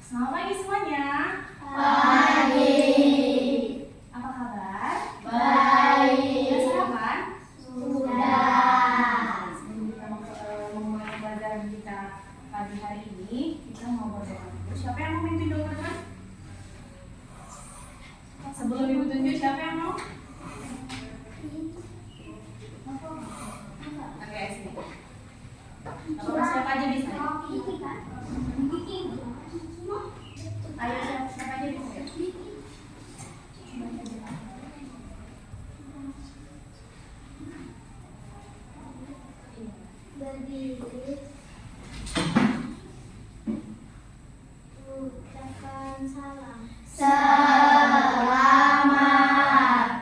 Selamat pagi semuanya. Pagi. Apa kabar? Baik. Sudah sarapan? Sudah. Sebelum kita memulai pelajaran kita pagi hari ini, kita mau berdoa dulu. Siapa yang mau memimpin doa kan? Sebelum Ibu tunjuk, siapa yang mau? Oke, sini. Kalau siapa aja bisa? Ayo siapa aja bisa? Berdiri. Ucapkan salam. Selamat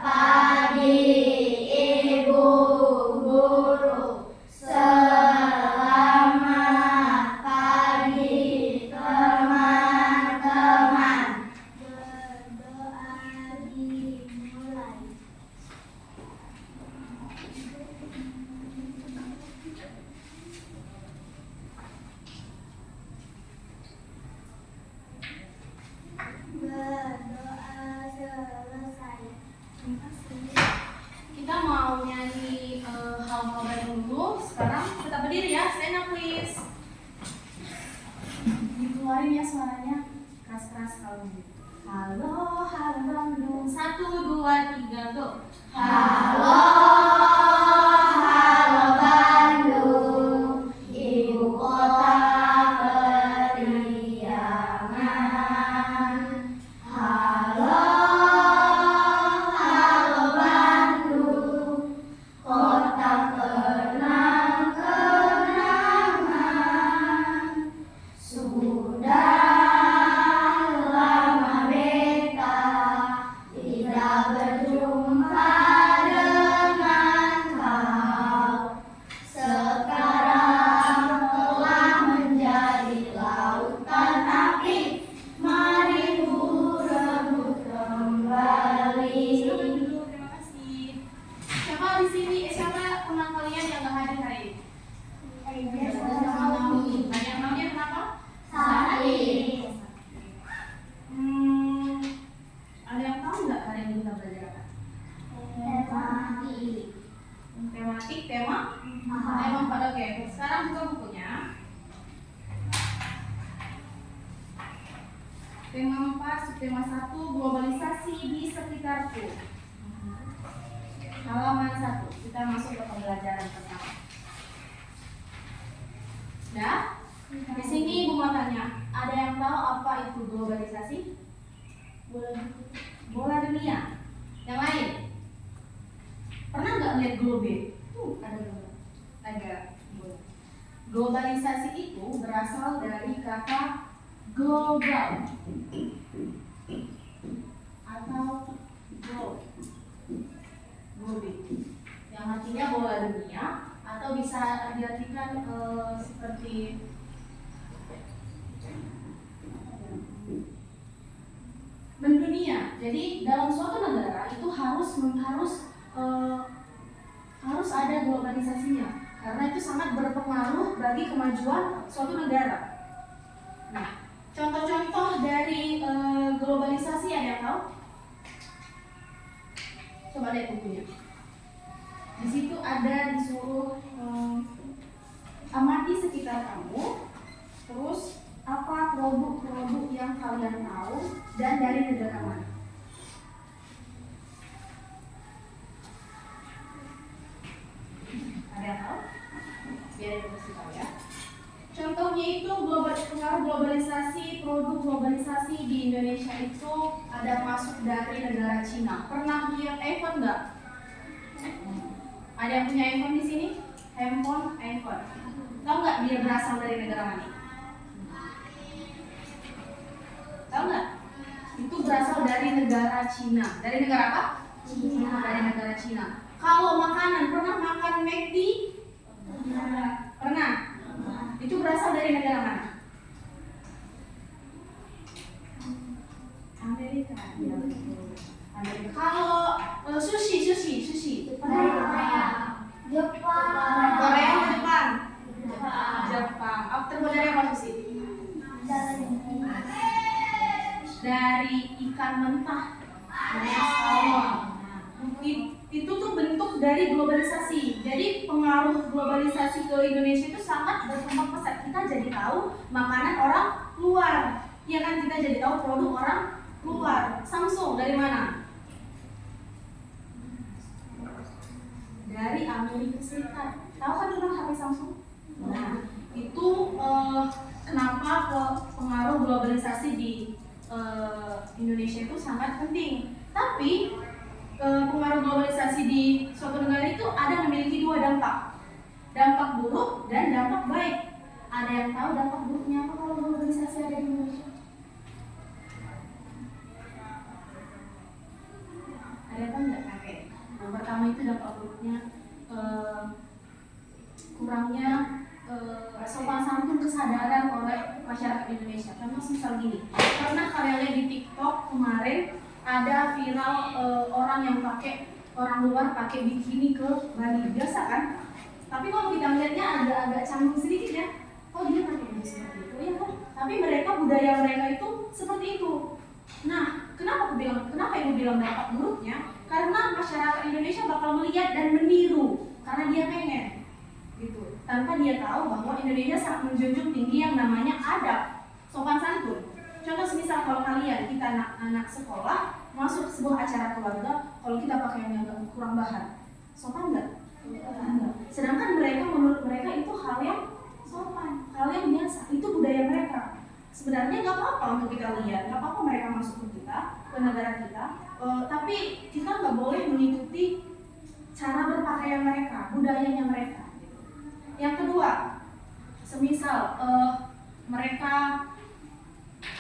pagi, Ibu Guru. Selamat pagi, teman-teman. Berdoa dimulai. Berdoa selesai. Kita mau nyanyi hal-hal baru dulu. Sekarang tetap berdiri ya, stand up please. Dikeluarin ya suaranya keras-keras kalau gitu. Halo, halo Bandung. 1, 2, 3, go. Halo, halo Bandung, ibu kota periangan. Halo, halo Bandung, kota kenang-kenangan. Sudah lama beta tidak berjumpa dengan kau. Sekarang telah menjadi lautan api. Mari ku rebut kembali. Silakan duduk, terima kasih. Siapa di sini? Siapa teman kalian yang gak hadir hari ini? Ada yang namanya kenapa? Said. Ada yang tahu nggak hari ini kita belajar apa? Tematik, tema 4. Oke. Sekarang buka bukunya. Tema 4, subtema 1, globalisasi di sekitarku. Halaman 1. Kita masuk ke pembelajaran pertama. Sudah? Di sini Ibu mau tanya, ada yang tahu apa itu globalisasi? Bola dunia. Yang lain? Pernah nggak lihat globe? Ada bola. Globalisasi itu berasal dari kata global atau globe, yang artinya bola dunia, atau bisa diartikan seperti mendunia. Jadi dalam suatu negara itu harus ada globalisasinya, karena itu sangat berpengaruh bagi kemajuan suatu negara. Nah, contoh-contoh dari globalisasi ada yang tahu? Coba lihat bukunya. Di situ ada disuruh amati sekitar kamu, terus apa produk-produk yang kalian tahu dan dari negara mana. Ada yang tahu? Biar ibu kasih tahu ya. Contohnya itu pengaruh globalisasi, produk globalisasi di Indonesia itu ada masuk dari negara Cina. Pernah lihat iPhone nggak? Ada yang punya iPhone di sini? iPhone. Tahu nggak dia berasal dari negara mana? Tahu nggak? Itu berasal dari negara Cina. Dari negara apa? Cina. Dari negara Cina. Kalau makanan, pernah makan McD? Pernah. Itu berasal dari negara mana? Amerika. Ya, betul. Amerika. Kalau sushi. Dari Korea. Jepang. Korea atau Jepang? Jepang. Terbuat dari apa sushi? Dari mentah alias awal. Nah, itu tuh bentuk dari globalisasi. Jadi pengaruh globalisasi ke Indonesia itu sangat berkembang pesat. Kita jadi tahu makanan orang luar, ya kan, kita jadi tahu produk orang luar. Samsung dari mana? Dari Amerika Serikat. Tahu kan tentang HP Samsung? Nah, itu kenapa pengaruh globalisasi di Indonesia itu sangat penting. Tapi pengaruh globalisasi di suatu negara itu ada memiliki dua dampak, dampak buruk dan dampak baik. Ada yang tahu dampak buruknya apa kalau globalisasi ada di Indonesia? Ada apa enggak? Oke. Yang pertama itu dampak buruknya kurangnya sopan santun kesadaran oleh masyarakat Indonesia. Contoh misal gini, pernah kalian lihat di TikTok kemarin ada viral orang yang orang luar pakai bikini ke Bali, biasa kan? Tapi kalau kita melihatnya agak canggung sedikit ya. Oh, dia pakai baju seperti itu ya kan? Tapi budaya mereka itu seperti itu. Nah, kenapa ibu bilang dampak buruknya? Karena masyarakat Indonesia bakal melihat dan meniru karena dia pengen gitu, tanpa dia tahu bahwa Indonesia sangat menjunjung tinggi yang namanya adab, sopan santun. Contoh semisal kalau kita anak sekolah masuk sebuah acara keluarga, kalau kita pakai yang agak kurang bahan, sopan nggak? Enggak. Sedangkan menurut mereka itu hal yang sopan, hal yang biasa, itu budaya mereka. Sebenarnya nggak apa-apa untuk kita lihat, nggak apa-apa mereka masuk ke kita, ke negara kita, tapi kita nggak boleh mengikuti cara berpakaian mereka, budayanya mereka. Yang kedua, semisal mereka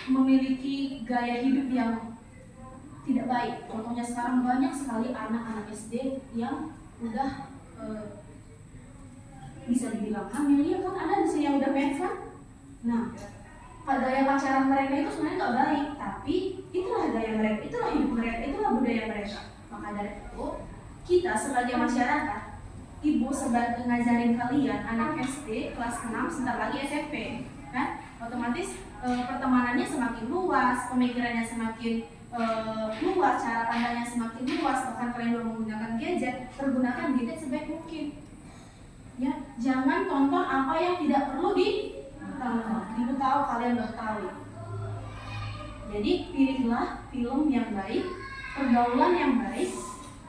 memiliki gaya hidup yang tidak baik. Contohnya sekarang banyak sekali anak-anak SD yang udah bisa dibilang hamil, ya kan, ada di sini yang udah mens kan. Nah, gaya pacaran mereka itu sebenarnya nggak baik, tapi itulah gaya mereka, itulah hidup mereka, itulah budaya mereka. Maka dari itu kita sebagai masyarakat, ibu sebagai ngajarin kalian anak SD kelas 6 sebentar lagi SMP, kan? Otomatis pertemanannya semakin luas, pemikirannya semakin luas, cara pandangnya semakin luas. Bahkan kalian belum menggunakan gadget, pergunakan gadget sebaik mungkin. Ya, jangan tonton apa yang tidak perlu ditonton. Ibu tahu kalian udah tahu. Jadi pilihlah film yang baik, pergaulan yang baik.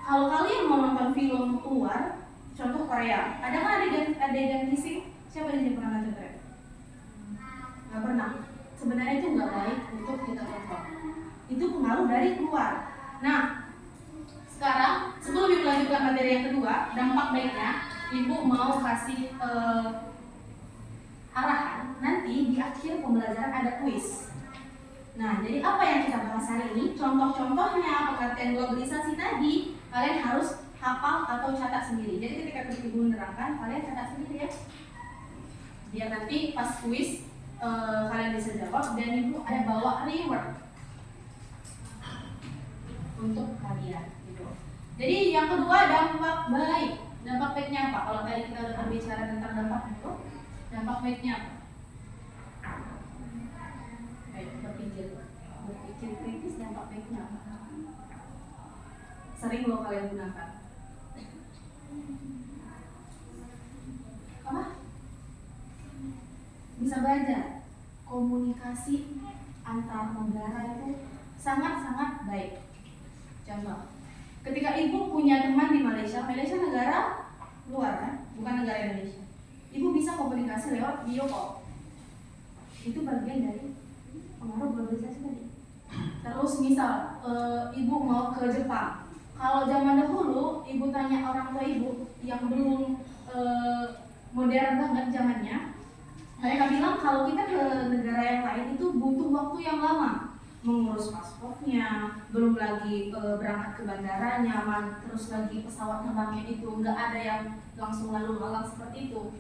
Kalau kalian mau nonton film luar, contoh Korea, ada kan adegan kissing? Siapa di sini pernah nonton Korea? Nggak pernah. Sebenarnya itu nggak baik untuk kita tonton. Itu pengaruh dari luar. Nah, sekarang sebelum ibu lanjutkan materi yang kedua, dampak baiknya, ibu mau kasih arahan. Nanti di akhir pembelajaran ada kuis. Nah, jadi apa yang kita bahas hari ini? Contoh-contohnya pengertian globalisasi tadi, kalian harus hafal atau catat sendiri. Jadi ketika ibu menerangkan, kalian catat sendiri ya. Biar nanti pas kuis kalian bisa jawab, dan ibu ada bawa reward untuk kalian gitu. Jadi yang kedua, dampak baik. Dampak baiknya apa? Kalau tadi kita udah berbicara tentang dampak buruk, dampak baiknya apa? Berpikir kritis, dampak baiknya apa? Sering lo kalian gunakan. Apa? Bisa baca. Komunikasi antar negara itu sangat-sangat baik. Contoh, ketika ibu punya teman di Malaysia negara luar kan, bukan negara Indonesia. Ibu bisa komunikasi lewat video call. Itu bagian dari pengaruh globalisasi tadi. Terus misal ibu mau ke Jepang. Kalau zaman dahulu ibu tanya orang tua ibu yang belum modern banget zamannya, mereka bilang kalau kita ke negara yang lain itu butuh waktu yang lama, mengurus paspornya, belum lagi berangkat ke bandara nyaman, terus lagi pesawat terbangnya itu nggak ada yang langsung lalu lalang seperti itu.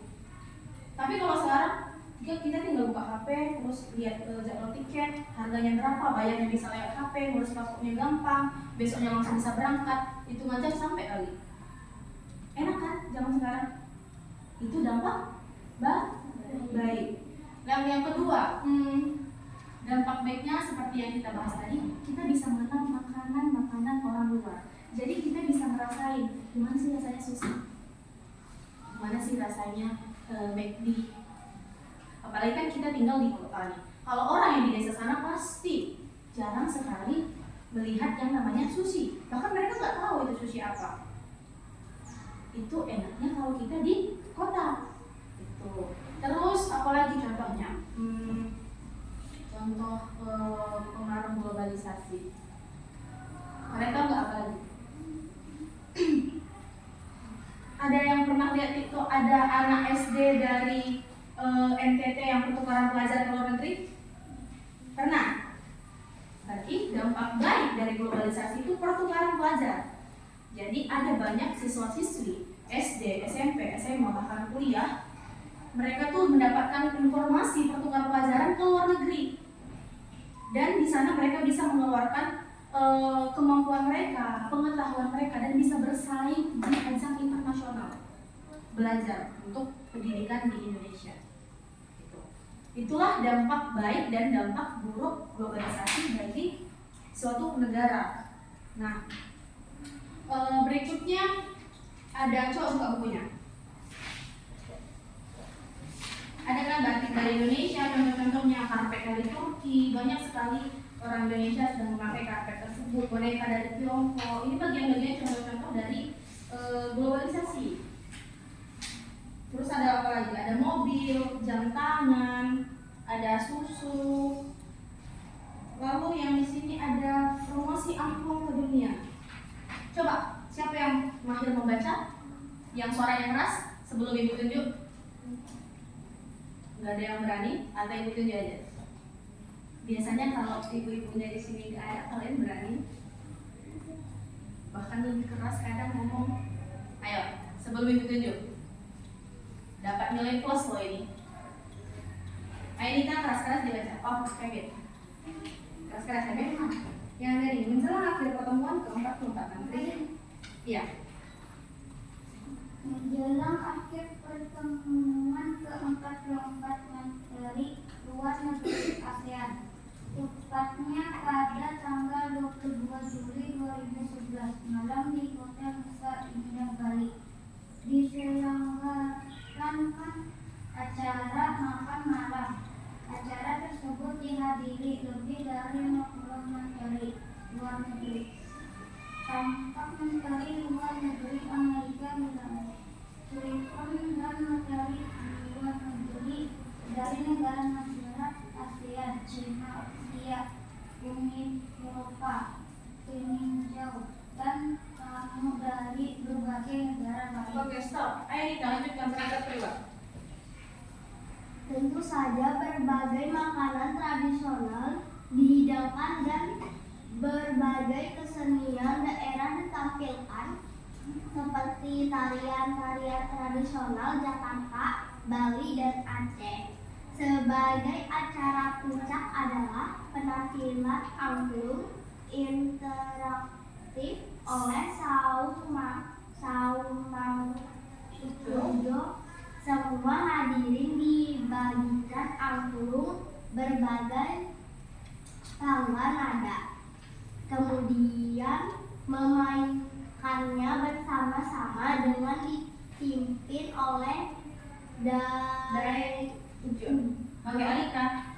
Tapi kalau sekarang kita tinggal buka HP, terus lihat jadwal tiket, harganya berapa, bayarnya bisa lewat HP, ngurus paspornya gampang, besoknya langsung bisa berangkat, hitung aja sampai kali. Enak kan zaman sekarang? Itu dampak baik. Dan yang kedua, Dampak baiknya seperti yang kita bahas tadi, kita bisa mengenal makanan-makanan orang luar. Jadi kita bisa ngerasain gimana sih rasanya sushi, gimana sih rasanya McD. Apalagi kan kita tinggal di kota nih. Kalau orang yang di desa sana pasti jarang sekali melihat yang namanya sushi. Bahkan mereka nggak tahu itu sushi apa. Itu enaknya kalau kita di kota. Itu. Terus apalagi contohnya? Contoh pengaruh globalisasi. Kalian tahu nggak apa lagi? Ada yang pernah lihat itu ada anak SD dari NTT yang pertukaran pelajar ke luar negeri? Pernah? Berarti dampak baik dari globalisasi itu pertukaran pelajar. Jadi ada banyak siswa-siswi SD, SMP, SMA, bahkan kuliah, mereka tuh mendapatkan informasi pertukaran pelajaran ke luar negeri. Dan di sana mereka bisa mengeluarkan kemampuan mereka, pengetahuan mereka, dan bisa bersaing di ajang internasional belajar untuk pendidikan di Indonesia. Itulah dampak baik dan dampak buruk globalisasi bagi suatu negara. Nah, berikutnya ada, coba buka bukunya. Ada kan batik dari Indonesia, contoh-contohnya karpet dari Turki, banyak sekali orang Indonesia sedang memakai karpet tersebut, boneka dari Tiongkok. Ini bagian-bagian contoh-contoh dari globalisasi. Terus ada apa lagi? Ada mobil, jam tangan, ada susu. Lalu yang di sini ada promosi angklung ke dunia. Coba, siapa yang mahir membaca? Yang suaranya keras sebelum ibu tunjuk? Nggak ada yang berani? Atau ibu tunjuk aja? Biasanya kalau ibu-ibunya di sini nggak ada, kalian berani? Bahkan lebih keras kadang ngomong. Ayo, sebelum ibu tunjuk. Dapat nilai plus loh ini. Ayo Nita, keras-keras dibaca. Oh, Kevin. Keras-keras Kevin. Yang dari menjelang akhir pertemuan ke-44 menteri. Iya. Menjelang akhir pertemuan ke-44 menteri luar negeri ASEAN, tepatnya pada tanggal 22 Juli 2011 malam di Hotel Nusa Indah Bali, diselenggarakan acara makan malam. Acara tersebut dihadiri lebih dari 50 menteri luar negeri. Tampak menteri luar negeri Amerika Serikat dan menteri luar negeri dari negara-negara ASEAN, China, India, Uni Eropa, Peninjau, dan tamu dari berbagai negara lain. Oke, stop. Ayo Nita, lanjutkan terhadap priwat. Tentu saja berbagai makanan tradisional dihidangkan dan berbagai kesenian daerah ditampilkan seperti tarian-tarian tradisional Jakarta, Bali, dan Aceh. Sebagai acara puncak adalah penampilan angklung interaktif oleh Saumangkujo. Semua hadirin dibagikan angklung berbagai tangga nada. Kemudian memainkannya bersama-sama dengan dipimpin oleh Dari Oke, Alika.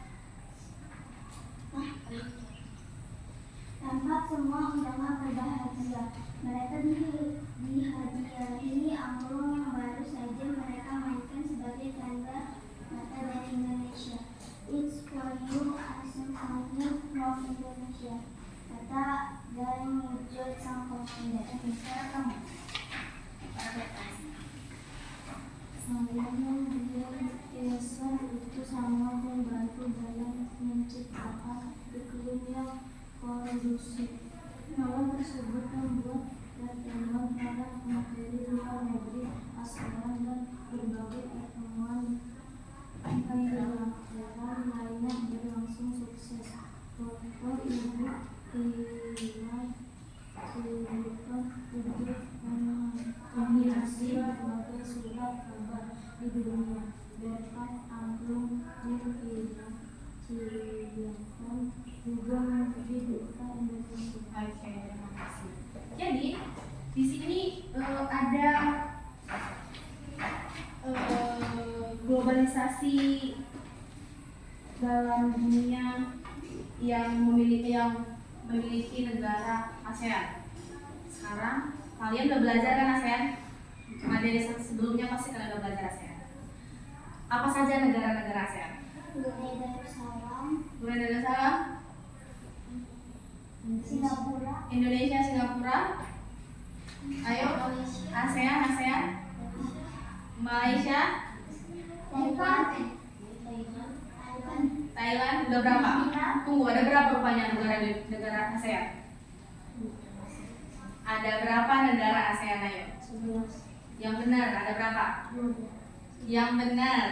Tampak semua undangan berbahagia. Mereka dihadiahi angklung yang baru saja mereka mainkan sebagai tanda mata dari Indonesia. It's for you, asal kamu from Indonesia. Kata dari wujud sang komandan. Sekarang kamu. Sayangnya dia biasa itu sama membantu dalam menciptakan iklim yang kondusif. Malam tersebut membuat pertemuan para menteri luar negeri ASEAN dan berbagai pertemuan bilateral lainnya berlangsung sukses. Foto ibu Iwan Sultan untuk menghiasi berbagai surat kabar di dunia berkat angklung yang tidak juga menghidupkan Indonesia. Oke, terima kasih. Jadi di sini ada globalisasi dalam dunia yang memiliki negara ASEAN. Sekarang kalian udah belajar kan ASEAN? Materi sebelumnya pasti kalian udah belajar ASEAN. Apa saja negara-negara ASEAN? Brunei Darussalam, Brunei Darussalam, Singapura, Indonesia, Singapura. Ayo, ASEAN, Malaysia, Thailand. Udah berapa? Tunggu, ada berapa rupanya negara ASEAN? Ada berapa negara ASEAN? Ayo. 11. Yang benar ada berapa? Yang benar.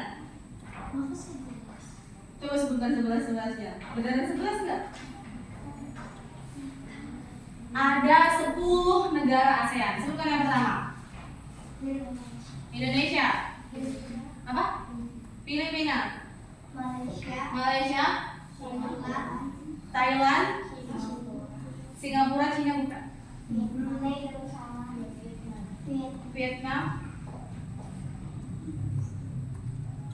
Coba sebutkan 11-11-nya. Beneran 11 enggak? Ada 10 negara ASEAN. Sebutkan yang pertama. Indonesia. Apa? Filipina. Malaysia. Thailand. Singapura, Cina bukan? Brunei Darussalam, Vietnam.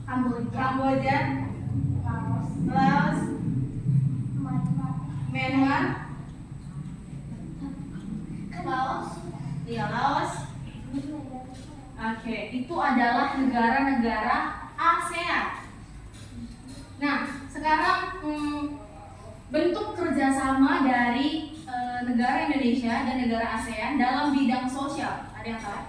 Kamboja, Kamboja. Laos. Myanmar. Laos, Iya, Laos. Oke, itu adalah negara-negara ASEAN. Nah, sekarang bentuk kerjasama dari negara Indonesia dan negara ASEAN dalam bidang sosial. Ada yang tahu?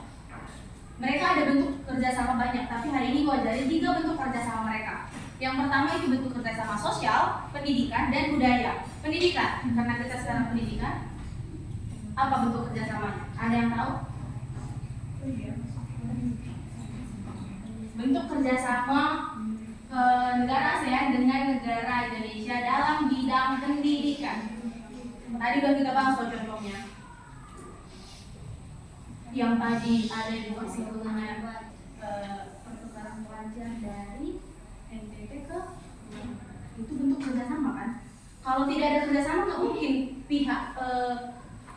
Mereka ada bentuk kerjasama banyak, tapi hari ini gua ajarin 3 bentuk kerjasama mereka. Yang pertama itu bentuk kerjasama sosial, pendidikan, dan budaya. Pendidikan, karena kita sekarang pendidikan. Apa bentuk kerjasamanya? Ada yang tahu? Bentuk kerjasama negara ASEAN dengan negara Indonesia dalam bidang pendidikan. Tadi udah kita bahas contohnya. Yang tadi ada edukasi mengenai pertukaran pelajar dari NTT ke itu bentuk kerjasama kan? Kalau tidak ada kerjasama nggak mungkin pihak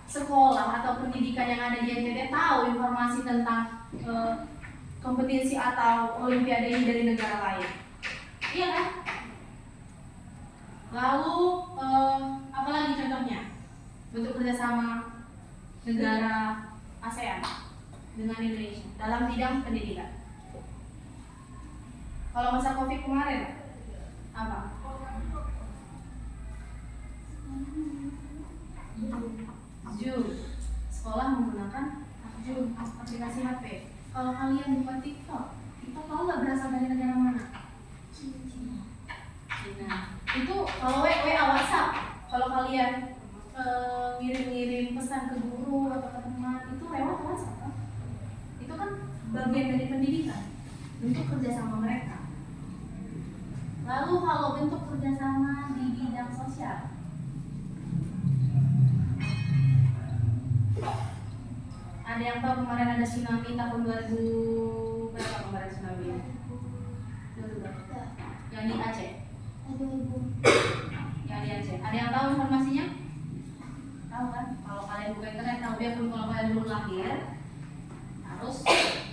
sekolah atau pendidikan yang ada di NTT tahu informasi tentang kompetisi atau olimpiade ini dari negara lain. Iya kan? Lalu apa lagi contohnya? Bentuk kerjasama negara ASEAN dengan Indonesia dalam bidang pendidikan. Kalau masa COVID kemarin apa? Zoom. Sekolah menggunakan Zoom, aplikasi HP. Kalau kalian buka TikTok tahu nggak berasal dari negara mana? Cina. Itu kalau WA WhatsApp, kalau kalian ngirim-ngirim pesan ke guru atau ke teman itu lewat WhatsApp kan? Itu kan bagian dari pendidikan, bentuk kerjasama mereka. Lalu kalau bentuk kerjasama di bidang sosial, ada yang tahu kemarin ada tsunami tahun 2000 berapa kemarin tsunami? 2000. Yang di Aceh. Yang di Aceh. Ada yang tahu informasinya? Tahu kan? Kalau kalian buka internet, tahu dia pun kalau kalian belum lahir harus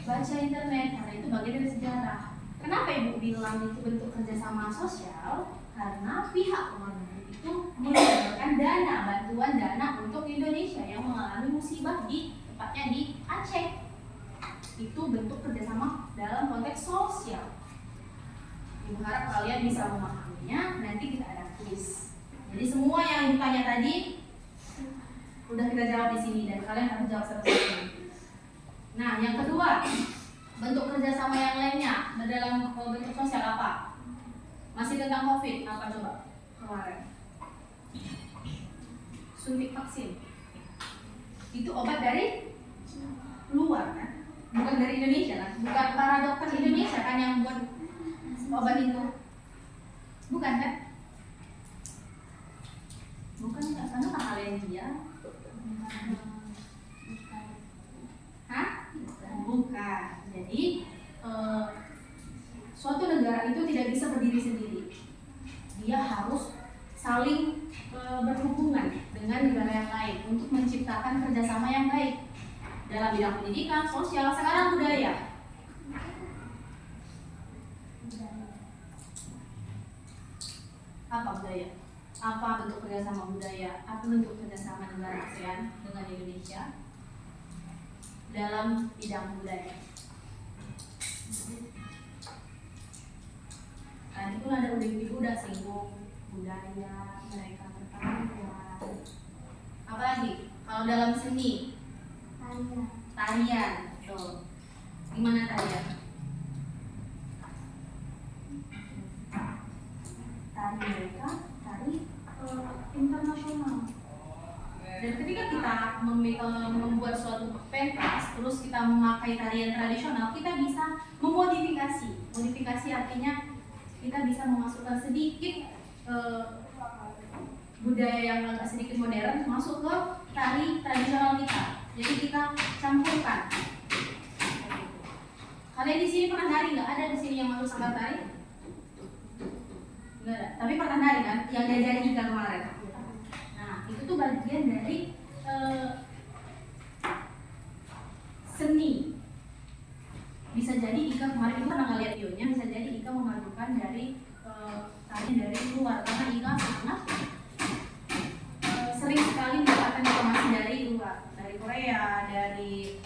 baca internet karena itu bagian dari sejarah. Kenapa ibu bilang itu bentuk kerjasama sosial? Karena pihak luar negeri itu mengeluarkan bantuan dana untuk Indonesia yang mengalami musibah tepatnya di Aceh. Itu bentuk kerjasama dalam konteks sosial. Ibu harap kalian bisa memahaminya. Nanti kita ada kuis. Jadi semua yang ditanya tadi udah kita jawab di sini dan kalian harus jawab satu-satu. Nah, yang kedua, bentuk kerjasama yang lainnya dalam bentuk sosial apa? Masih tentang COVID, apa coba kemarin? Suntik vaksin. Itu obat dari luar kan? Bukan dari Indonesia kan? Bukan para dokter Indonesia kan yang buat obat itu? Bukan kan? Bukan nggak, karena kalian dia. Hah? Bukan. Jadi suatu negara itu tidak bisa berdiri sendiri. Dia harus saling berhubungan dengan negara yang lain untuk menciptakan kerjasama yang baik dalam bidang pendidikan, sosial, sekarang budaya. Apa budaya? Apa bentuk kerjasama budaya? Apa bentuk kerjasama negara ASEAN dengan Indonesia dalam bidang budaya? Tadi pun ada ibu udah singgung budaya, mereka bertanggung. Apa lagi? Kalau dalam seni, tarian, tuh. Gimana tarian? Tari mereka, tari internasional. Dan ketika kita membuat suatu pentas, terus kita memakai tarian tradisional, kita bisa memodifikasi. Modifikasi artinya kita bisa memasukkan sedikit budaya yang agak sedikit modern masuk ke tari tradisional kita. Jadi kita campurkan. Kalian di sini pernah nari nggak? Ada di sini yang masuk sanggar tari? Nggak ada. Tapi pernah nari kan? Yang diajarin Ika kemarin. Nah, itu tuh bagian dari seni. Bisa jadi Ika kemarin itu pernah ngeliat videonya, bisa jadi Ika memadukan dari tari dari luar karena Ika sangat sering sekali mendapatkan informasi dari luar, dari Korea, dari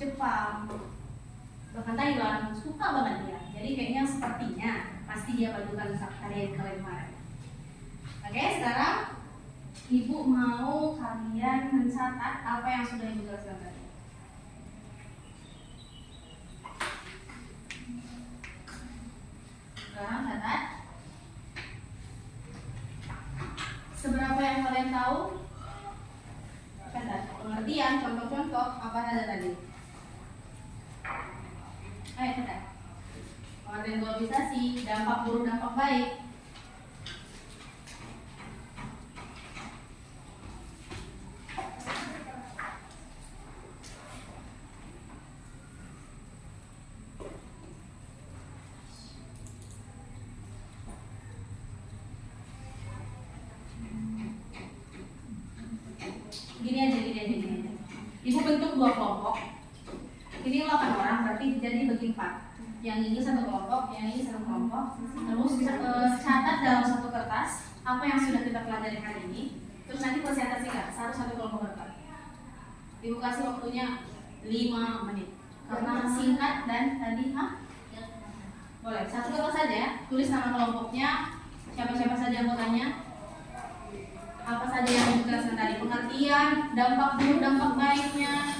Jepang, bahkan Thailand, suka banget dia. Jadi kayaknya sepertinya pasti dia padukan tarian kemarin. Oke, sekarang Ibu mau kalian mencatat apa yang sudah Ibu jelaskan tadi. Sekarang catat. Seberapa yang kalian tahu? Catat. Pengertian, contoh-contoh, apa saja tadi? Ayo catat. Pengertian globalisasi, dampak buruk, dampak baik. Gini aja. Ibu bentuk dua kelompok. Ini 8 orang, berarti jadi bagi 4. Yang ini satu kelompok, yang ini satu kelompok. Terus catat dalam satu kertas apa yang sudah kita pelajari hari ini. Terus nanti presentasikan satu kelompok kertas. Ibu kasih waktunya 5 menit. Karena singkat dan tadi boleh satu kertas saja ya. Tulis nama kelompoknya, siapa saja anggotanya. Apa saja yang dijelaskan tadi, pengertian, dampak buruk, dampak baiknya,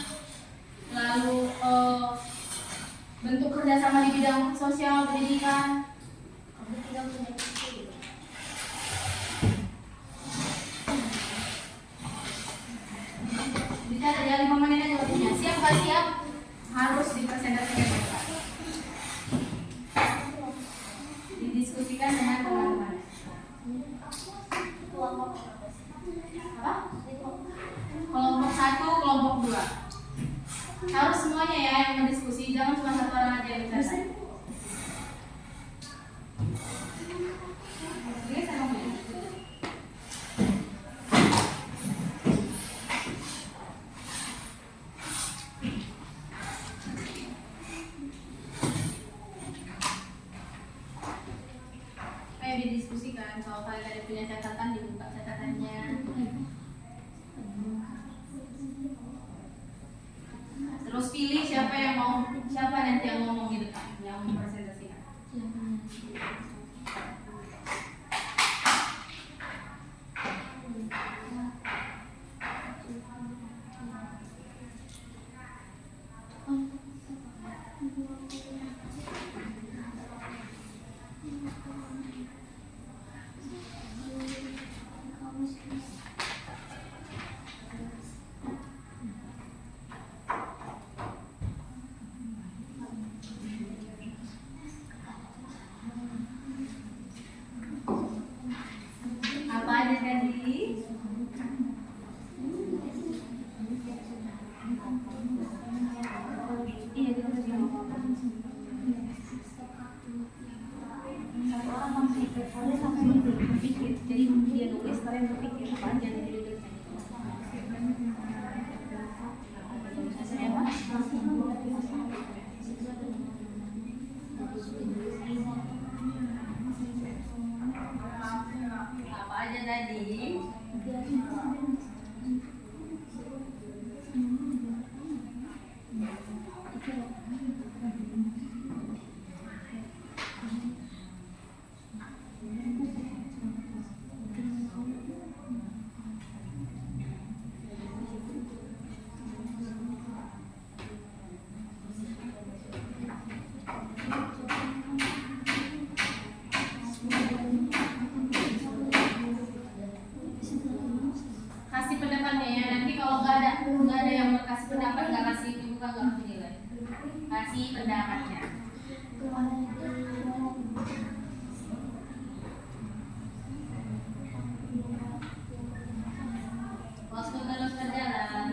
lalu bentuk kerjasama di bidang sosial, pendidikan. Bisa ada 5 menit aja waktunya. Siap nggak siap? Harus dipresentasikan. Didiskusikan dengan teman-teman. Apa? Kelompok 1, kelompok 2. Harus semuanya ya yang berdiskusi, jangan cuma satu orang aja yang bicara. Oke, saya mau ayo didiskusikan. Kalau kalian ada punya catatan, dibuka catatannya. Terus pilih siapa nanti yang ngomong di depan, yang mempresentasikan. Apa aja tadi? Iya, kita bisa ngomong. Satu orang Apa aja tadi? Kasih pendapatnya ya. Nanti kalau nggak ada yang kasih pendapat, nggak kasih buka, nggak kasih nilai. Kasih pendapatnya. Waktu terus berjalan.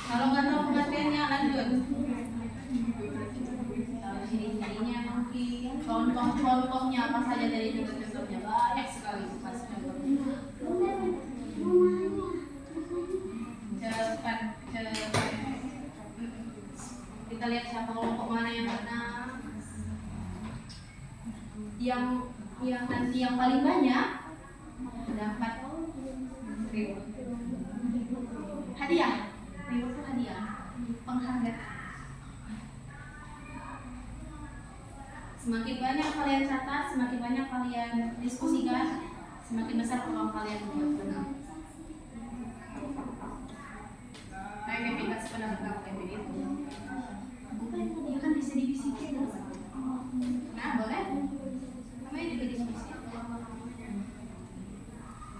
Kalau nggak tahu pengertiannya lanjut. Tahu ciri-cirinya mungkin. Contoh-contohnya apa saja dari contoh-contohnya banyak sekali. Kasih contohnya. Cepat. Kita lihat siapa kelompok mana yang menang. Yang nanti yang paling banyak dapat hadiah. Reward itu hadiah, penghargaan. Semakin banyak kalian catat, semakin banyak kalian diskusikan, semakin besar peluang kalian buat menang. Kayak Kevin kasih pendapat kamu Kevin itu. Ya kan bisa dibisikin. Nah boleh. Namanya juga diskusi.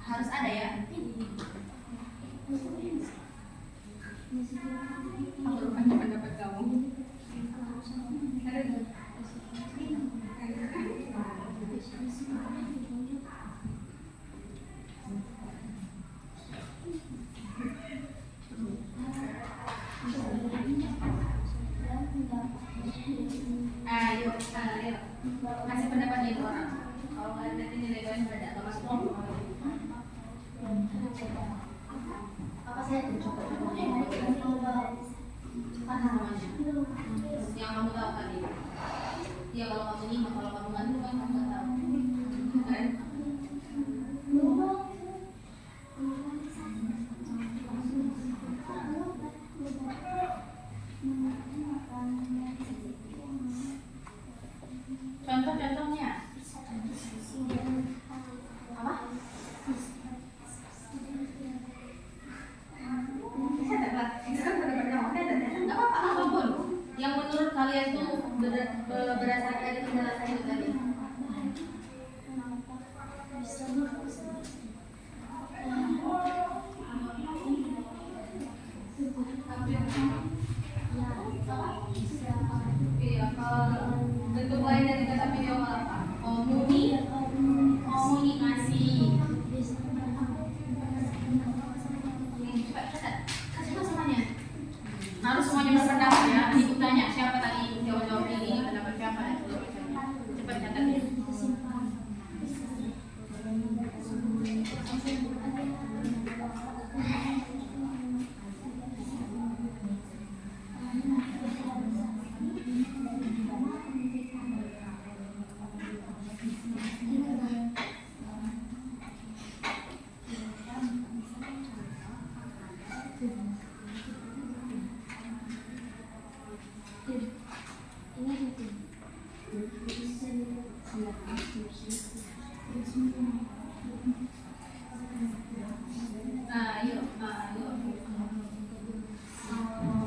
Harus ada ya. Apa rupanya pendapat kamu? Ayo, kasih pendapat dari orang. Kalau kalian nanti nilai kalian berada atau masuk apa saya coba contohnya apa namanya yang kamu tahu tadi ya kalau kamu nyimak kalau kamu nggak tahu kan kamu nggak tahu kan contoh-contohnya apa? Nggak apa-apa, apapun yang menurut kalian tuh berdasarkan dari penjelasan itu tadi. Iya, bentuk lain dari kata video apa? Komunikasi. Harus semuanya berpendapat ya. Ibu tanya siapa tadi jawab ini pendapat siapa dan sebagainya. Cepat catat ya.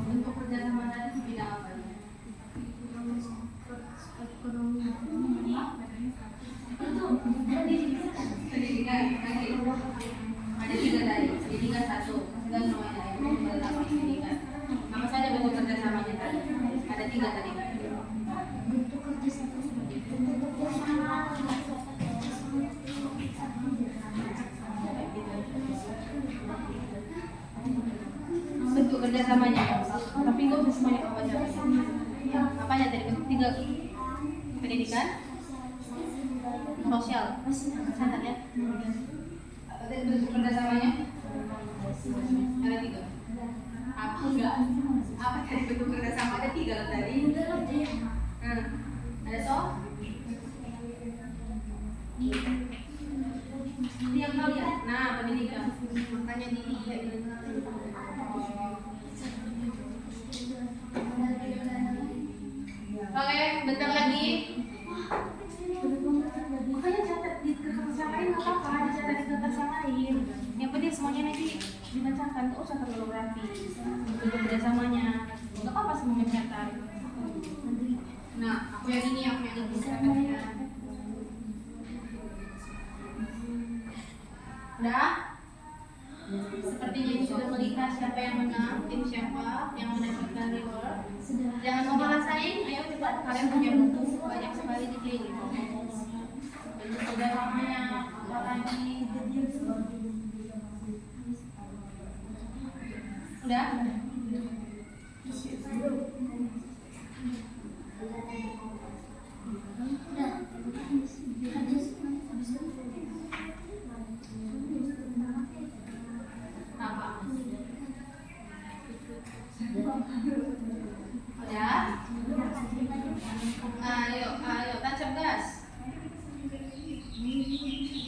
Bentuk kerjasama tadi bidang apa? Pendidikan lagi. Ada 3 tadi. Pendidikan 1. Dan namanya pendidikan. Apa saja bentuk kerjasamanya tadi? Ada 3 tadi. Bentuk kerjasamanya, tapi nggak usah semuanya kamu baca. Apa aja tadi? 3 pendidikan, sosial. Catat ya. Apa tadi bentuk kerjasamanya? Ada 3. Apa enggak? Apa tadi bentuk kerjasama ada 3 loh tadi? Ada yang kau lihat. Nah, pendidikan. Makanya Oke, bentar lagi. Makanya catat di kertas yang lain nggak apa-apa, dicatat di kertas yang lain. Yang penting semuanya nanti dibacakan, nggak usah terlalu rapi. Untuk kerjasamanya, nggak apa-apa semuanya catat. Nah, aku yang ini catatnya. Udah? Sepertinya sudah melihat siapa yang menang, tim siapa yang mendapatkan reward. Jangan mau kalah saing, ayo cepat. Kalian punya buku banyak sekali di sini. Bentuk kerjasamanya, apa lagi? Udah? Udah? Ayo, tancap gas.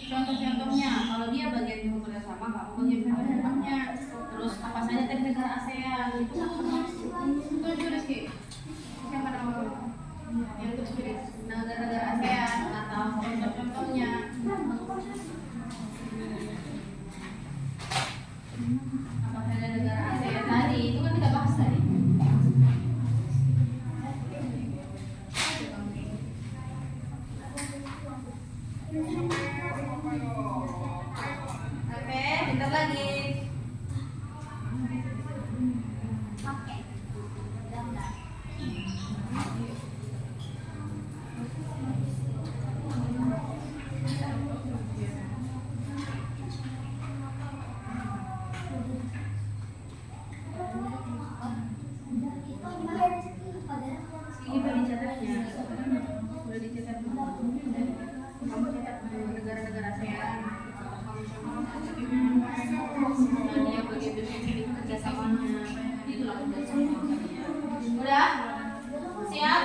Contoh-contohnya, kalau dia bagian ilmu kerjasama, kamu bagian kerjasamanya. Terus apa saja dari negara ASEAN itu tujuh Rizky. Siapa nama yang tulis negara-negara ASEAN atau contoh-contohnya? Apa saja negara ASEAN tadi itu kan kita bahas tadi. Oke, bentar lagi. Ini udah dicatatnya. Udah dicatat. Kamu catat negara-negara ASEAN. Dia begitu kerjasamanya. Itulah kerjasama. Udah? Siap?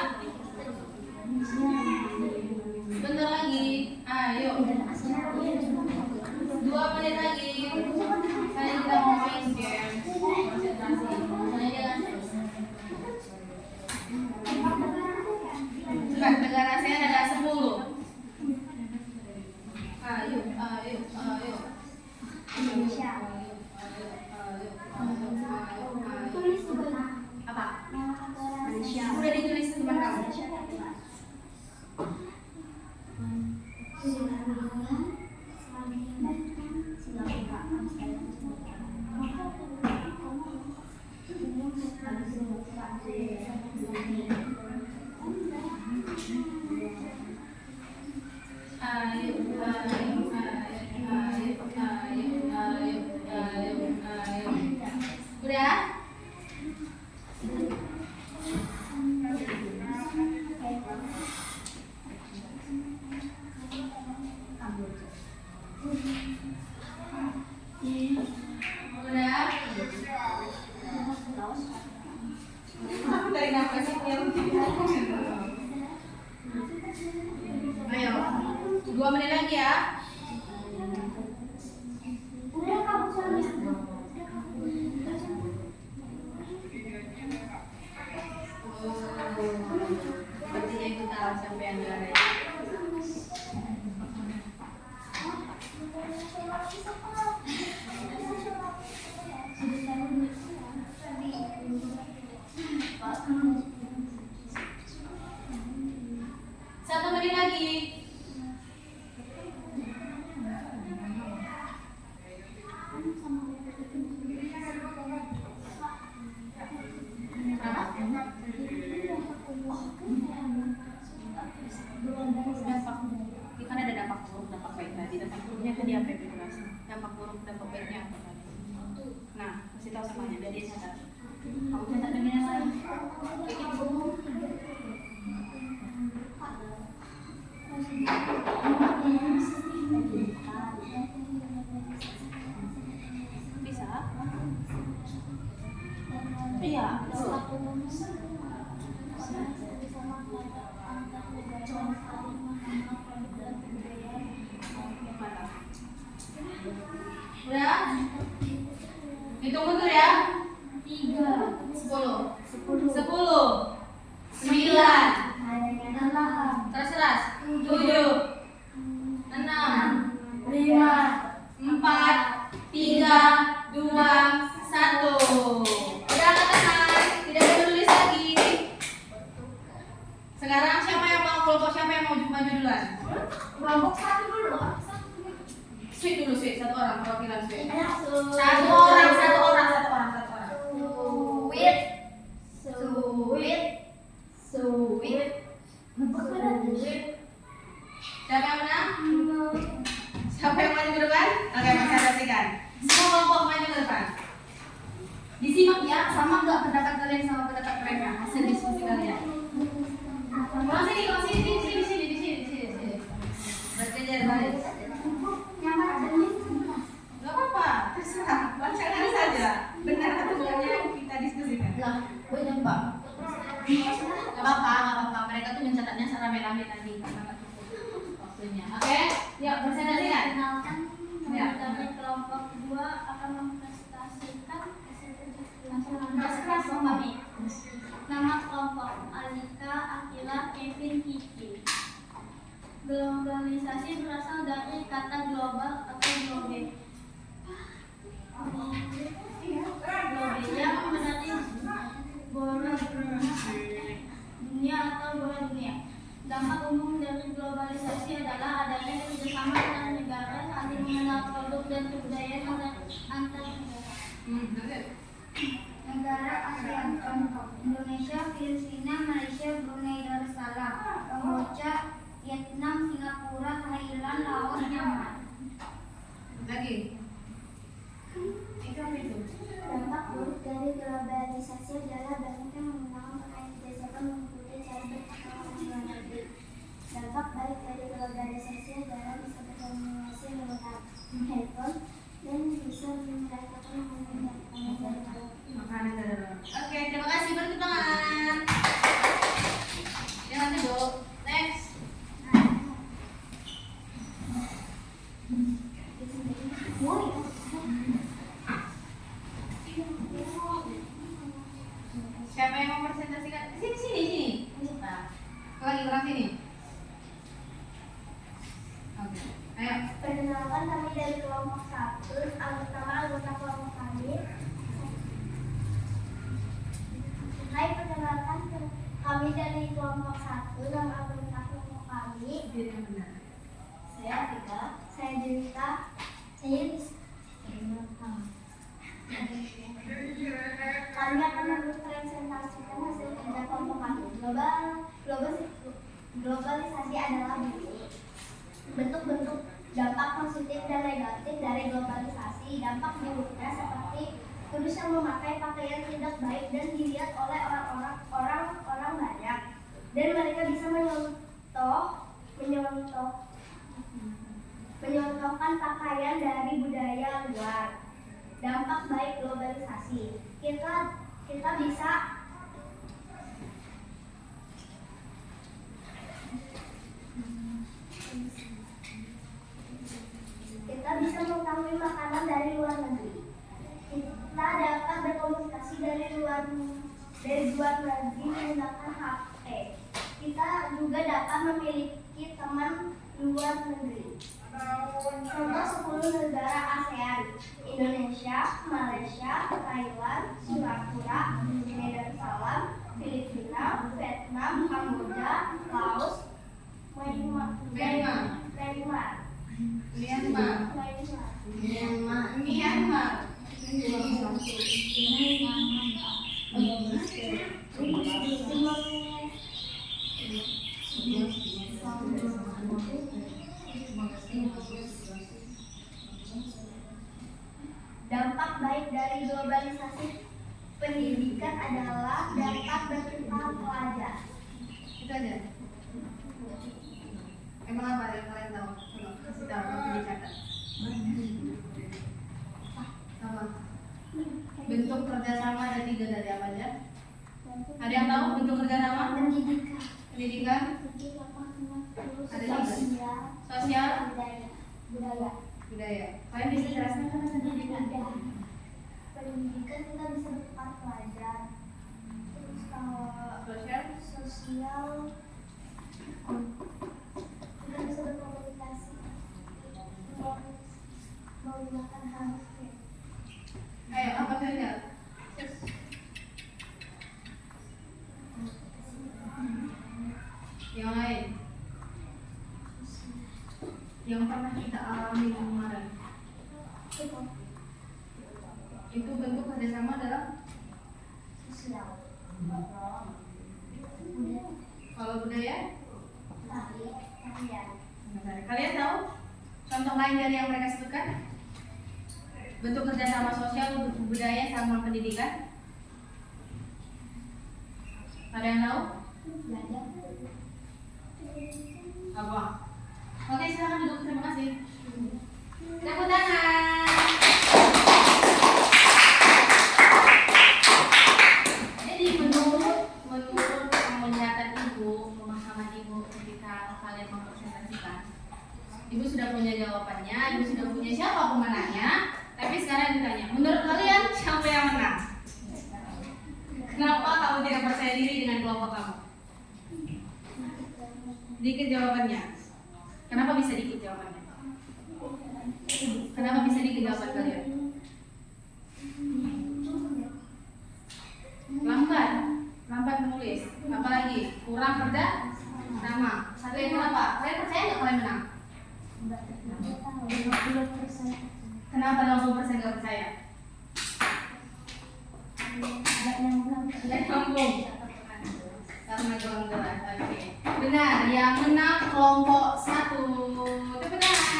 Bentar lagi. Ayo. 2 menit lagi. Saya kita mau main game. Konsentrasi. Mulai aja kan? Cepat, negara ASEAN ada 10. Ayo. Indonesia. Tulis Apa? Malaysia. Udah ditulis di depan kamu. Udah? Udah? Dari nafas yang ayo, 2 menit lagi ya. Udah kamu tulis. Sepertinya itu tahu sampai yang lain. Satu menit lagi. Kan ada dampak buruk, dampak baik tadi. Dampak buruknya tadi apa yang jelas? Dampak buruk, dampak baiknya apa tadi? Nah, kasih tahu semuanya, biar dia catat. Kamu catat dengan yang lain. Bikin buku. siapa yang mau maju duluan? Kelompok satu dulu. Sweet dulu, sweet. Satu orang perwakilan sweet. Satu Satu orang. Sweet. Siapa yang menang? Siapa yang maju ke depan? Oke, presentasikan. Semua kelompok maju ke depan. Disimak ya, sama nggak pendapat kalian sama pendapat mereka? Hasil diskusi kalian. Kalau sini. Berjejer balik. Gak apa-apa, terserah. Bacakan saja. Benar atau enggaknya kita diskusikan. Lah, gue nembak. Gak apa-apa. Mereka tuh mencatatnya serame-rame tadi karena nggak cukup waktunya. Oke, yuk presentasikan. Perkenalkan, Ya. dari kelompok 2 akan mempresentasikan Kelas kami. Nama kelompok Alika, Akila, Kevin, Kiki. Globalisasi berasal dari kata global atau globe. Globe yang berarti bola dunia atau bola dunia. Dampak umum dari globalisasi adalah adanya kerjasama antar negara saling mengenal produk dan kebudayaan antar negara. Negara ASEAN contoh Indonesia, Filipina, Malaysia, Brunei Darussalam, Kamboja, Vietnam, Singapura, Thailand, Laos, Myanmar. Lagi. Itu apa itu? Dampak buruk dari globalisasi adalah banyaknya menggunakan pakaian berdasarkan mengikuti cara berpakaian luar negeri. Dampak baik dari globalisasi adalah bisa berkomunikasi lewat handphone dan bisa memudahkan menggunakan dari Makanan dalam. Oke, terima kasih, bertepuk tangan. Jangan dulu. Next. Siapa yang mau presentasikan? Sini. Nah, kurang sini. Oke, ayo. Perkenalkan, kami dari kelompok 1. Anggota kelompok kami. Hai, perkenalkan, kami dari kelompok 1. Nama anggota kelompok kami. Diri yang benar. Saya Tika. Saya Devita. Saya Rizky. Kami akan mempresentasikan hasil kerja kelompok kami. Globalisasi adalah bentuk-bentuk dampak positif dan negatif dari globalisasi. Dampak buruknya seperti turis yang memakai pakaian tidak baik dan dilihat oleh orang banyak, dan mereka bisa menyontohkan pakaian dari budaya luar. Dampak baik globalisasi, kita bisa mengetahui makanan dari luar negeri. Kita dapat berkomunikasi dari luar negeri menggunakan HP. Kita juga dapat memiliki teman luar negeri. Contoh 10 negara ASEAN: Indonesia, Malaysia, Thailand, Singapura, Brunei Darussalam, Filipina, Vietnam, Kamboja, Laos, Myanmar. Dampak baik dari globalisasi pendidikan adalah dapat bertukar pelajar. Itu aja. Emang apa yang kalian tahu? Coba kasih tahu, nanti dicatat. Sama. Bentuk kerjasama ada 3 dari apa aja? Ada yang tahu bentuk kerjasama? Pendidikan. Ada 3. Sosial. Budaya. Kalian bisa jelaskan kan pendidikan? Pendidikan kita bisa bertukar pelajar. Terus kalau sosial kita bisa berkomunikasi menggunakan HP. Ayo, apa saja? Yang lain. yang pernah kita alami kemarin. Itu bentuk kerjasama dalam sosial. kalau budaya. Tarian. Kalian tahu contoh lain dari yang mereka sebutkan? Bentuk kerjasama sosial, budaya, sama pendidikan. Ada yang tahu? Belajar. Apa? Oke, silakan duduk. Terima kasih. Tepuk tangan. Jadi menurut penglihatan ibu, pemahaman ibu ketika kalian mempresentasikan, ibu sudah punya jawabannya, ibu sudah punya siapa pemenangnya. Tapi sekarang ditanya, menurut kalian siapa yang menang? Kenapa kamu tidak percaya diri dengan kelompok kamu? Dikit jawabannya. Kenapa bisa dikit jawabannya? Kenapa bisa dikit jawaban kalian? Lambat menulis. Apalagi kurang kerja sama. Satu yang kenapa? Kalian percaya nggak kalian menang? Kenapa 60% nggak percaya? Kampung. Karena kurang jelas. Oke. Benar, yang menang kelompok 1. Tepuk tangan.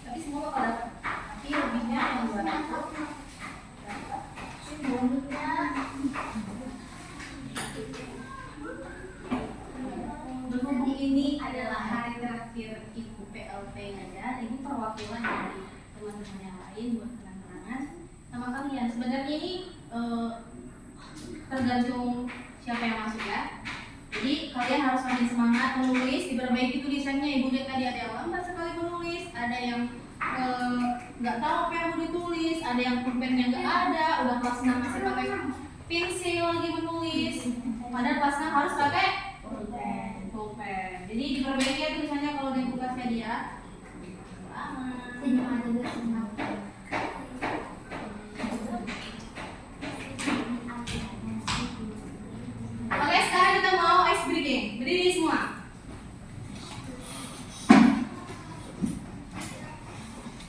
Tapi semua bakal dapat. Tapi lebihnya yang buat aku. Berhubung ini adalah hari terakhir ibu PLT-nya ya, ibu perwakilan dari teman-teman yang lain buat kenang-kenangan sama kalian. Sebenarnya ini tergantung siapa yang masuk ya. Jadi kalian harus makin semangat menulis, diperbaiki tulisannya. Ibu lihat tadi ada yang lambat sekali menulis, ada yang nggak tahu apa yang mau ditulis, ada yang pulpennya nggak ada, udah kelas 6 masih pakai pensil lagi menulis, padahal kelas 6 harus pakai pulpen. Jadi diperbaiki ya tulisannya kalau di tugasnya dia. Oke, sekarang kita mau ice breaking. Berdiri semua.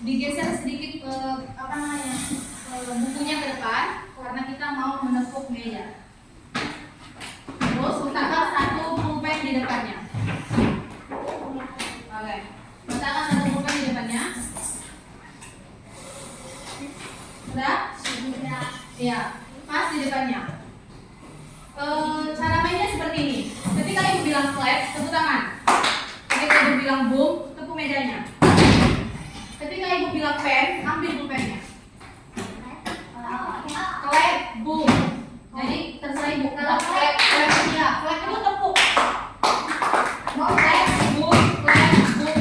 Digeser sedikit bukunya ke depan karena kita mau menepuk meja. Terus letakkan satu pulpen di depannya. Oke, letakkan satu pulpen di depannya. Sudah? Iya, pas di depannya. Cara mainnya seperti ini. Ketika ibu bilang clap, tepuk tangan. Ketika ibu bilang boom, tepuk mejanya. Ketika ibu bilang pen, ambil pulpennya. Clap, boom. Jadi terserah ibu. Kalau clap ya, clap itu tepuk. Mau clap, boom,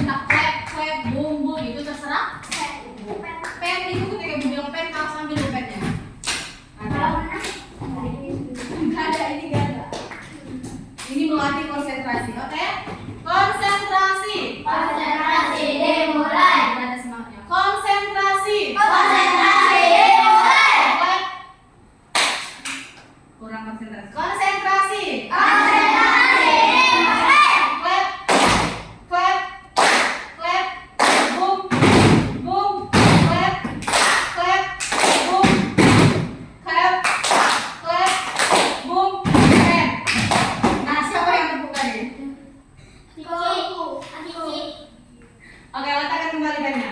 nah clap, boom, itu terserah. Pen itu ketika ibu bilang pen, harus ambil pulpennya. Ini gak ada. Ini melatih konsentrasi, oke? Konsentrasi. Konsentrasi dimulai. Ada semangatnya. Konsentrasi. Konsentrasi dimulai. Kurang konsentrasi. Konsentrasi. Konsentrasi dimulai. Clap, clap, clap, boom, boom, clap, clap, boom, clap, clap, boom, pen. Nah, siapa yang tepuk tadi? Oke, letakkan kembali pennya.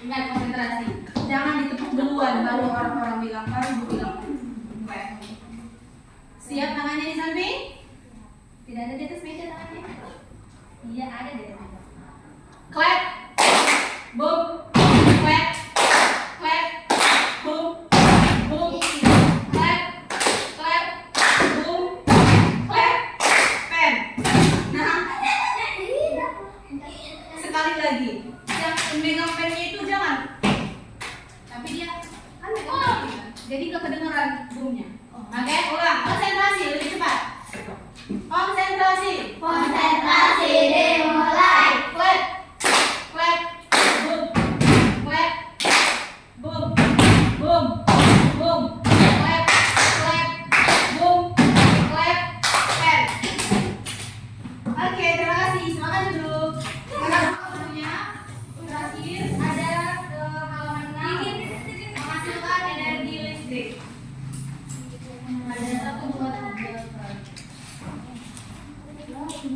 Ingat konsentrasi. Jangan ditepuk duluan baru orang-orang bilang, baru ibu bilang. Siap tangannya di samping? Tidak ada di atas meja tangannya? Iya, ada di atas meja. Clap, boom, clap, clap, boom, boom, clap, clap, boom, clap, pen. Nah, sekali lagi. Yang megang pennya itu jangan. Tapi dia kan megang pennya. Jadi gak kedengeran boomnya. Oke, ulang. Konsentrasi, lebih cepat. Konsentrasi. Konsentrasi dimulai. Clap, clap, boom,